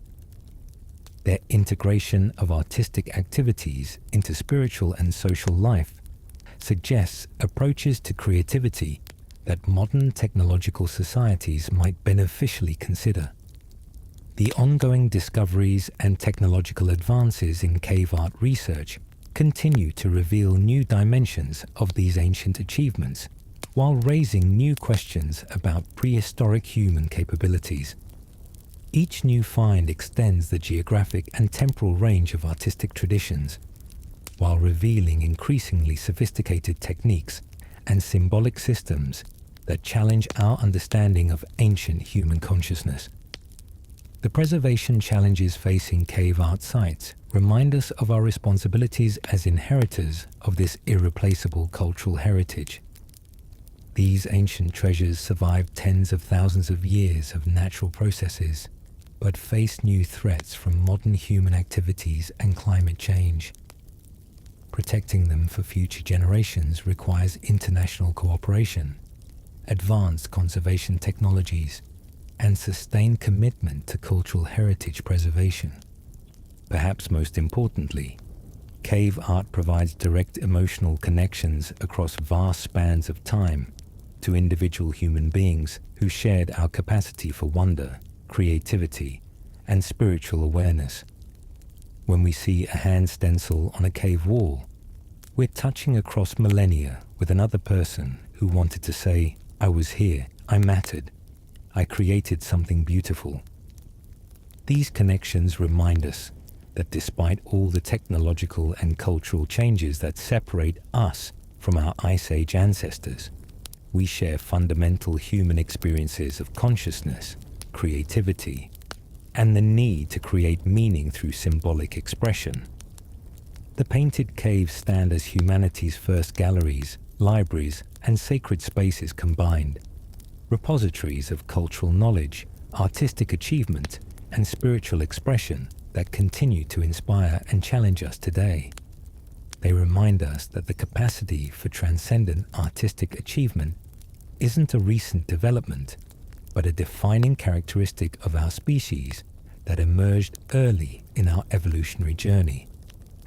S1: Their integration of artistic activities into spiritual and social life suggests approaches to creativity that modern technological societies might beneficially consider. The ongoing discoveries and technological advances in cave art research continue to reveal new dimensions of these ancient achievements, while raising new questions about prehistoric human capabilities. Each new find extends the geographic and temporal range of artistic traditions, while revealing increasingly sophisticated techniques and symbolic systems that challenge our understanding of ancient human consciousness. The preservation challenges facing cave art sites remind us of our responsibilities as inheritors of this irreplaceable cultural heritage. These ancient treasures survived tens of thousands of years of natural processes, but face new threats from modern human activities and climate change. Protecting them for future generations requires international cooperation, advanced conservation technologies, and sustained commitment to cultural heritage preservation. Perhaps most importantly, cave art provides direct emotional connections across vast spans of time to individual human beings who shared our capacity for wonder, creativity, and spiritual awareness. When we see a hand stencil on a cave wall, we're touching across millennia with another person who wanted to say, "I was here, I mattered, I created something beautiful." These connections remind us that despite all the technological and cultural changes that separate us from our Ice Age ancestors, we share fundamental human experiences of consciousness, creativity, and the need to create meaning through symbolic expression. The painted caves stand as humanity's first galleries, libraries, and sacred spaces combined, repositories of cultural knowledge, artistic achievement, and spiritual expression that continue to inspire and challenge us today. They remind us that the capacity for transcendent artistic achievement isn't a recent development, but a defining characteristic of our species that emerged early in our evolutionary journey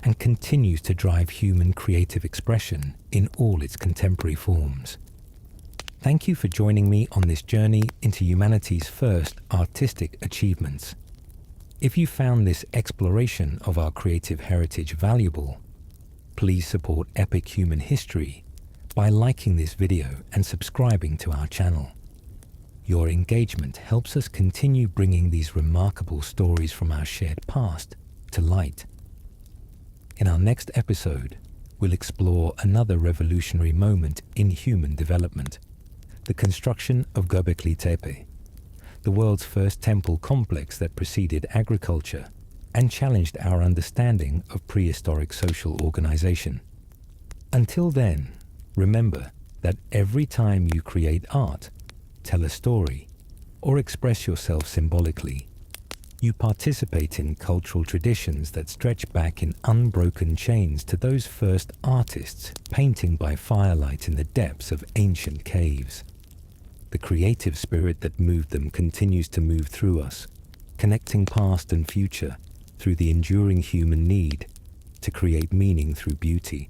S1: and continues to drive human creative expression in all its contemporary forms. Thank you for joining me on this journey into humanity's first artistic achievements. If you found this exploration of our creative heritage valuable, please support Epic Human History by liking this video and subscribing to our channel. Your engagement helps us continue bringing these remarkable stories from our shared past to light. In our next episode, we'll explore another revolutionary moment in human development, the construction of Göbekli Tepe, the world's first temple complex that preceded agriculture and challenged our understanding of prehistoric social organization. Until then, remember that every time you create art, tell a story, or express yourself symbolically, you participate in cultural traditions that stretch back in unbroken chains to those first artists painting by firelight in the depths of ancient caves. The creative spirit that moved them continues to move through us, connecting past and future through the enduring human need to create meaning through beauty.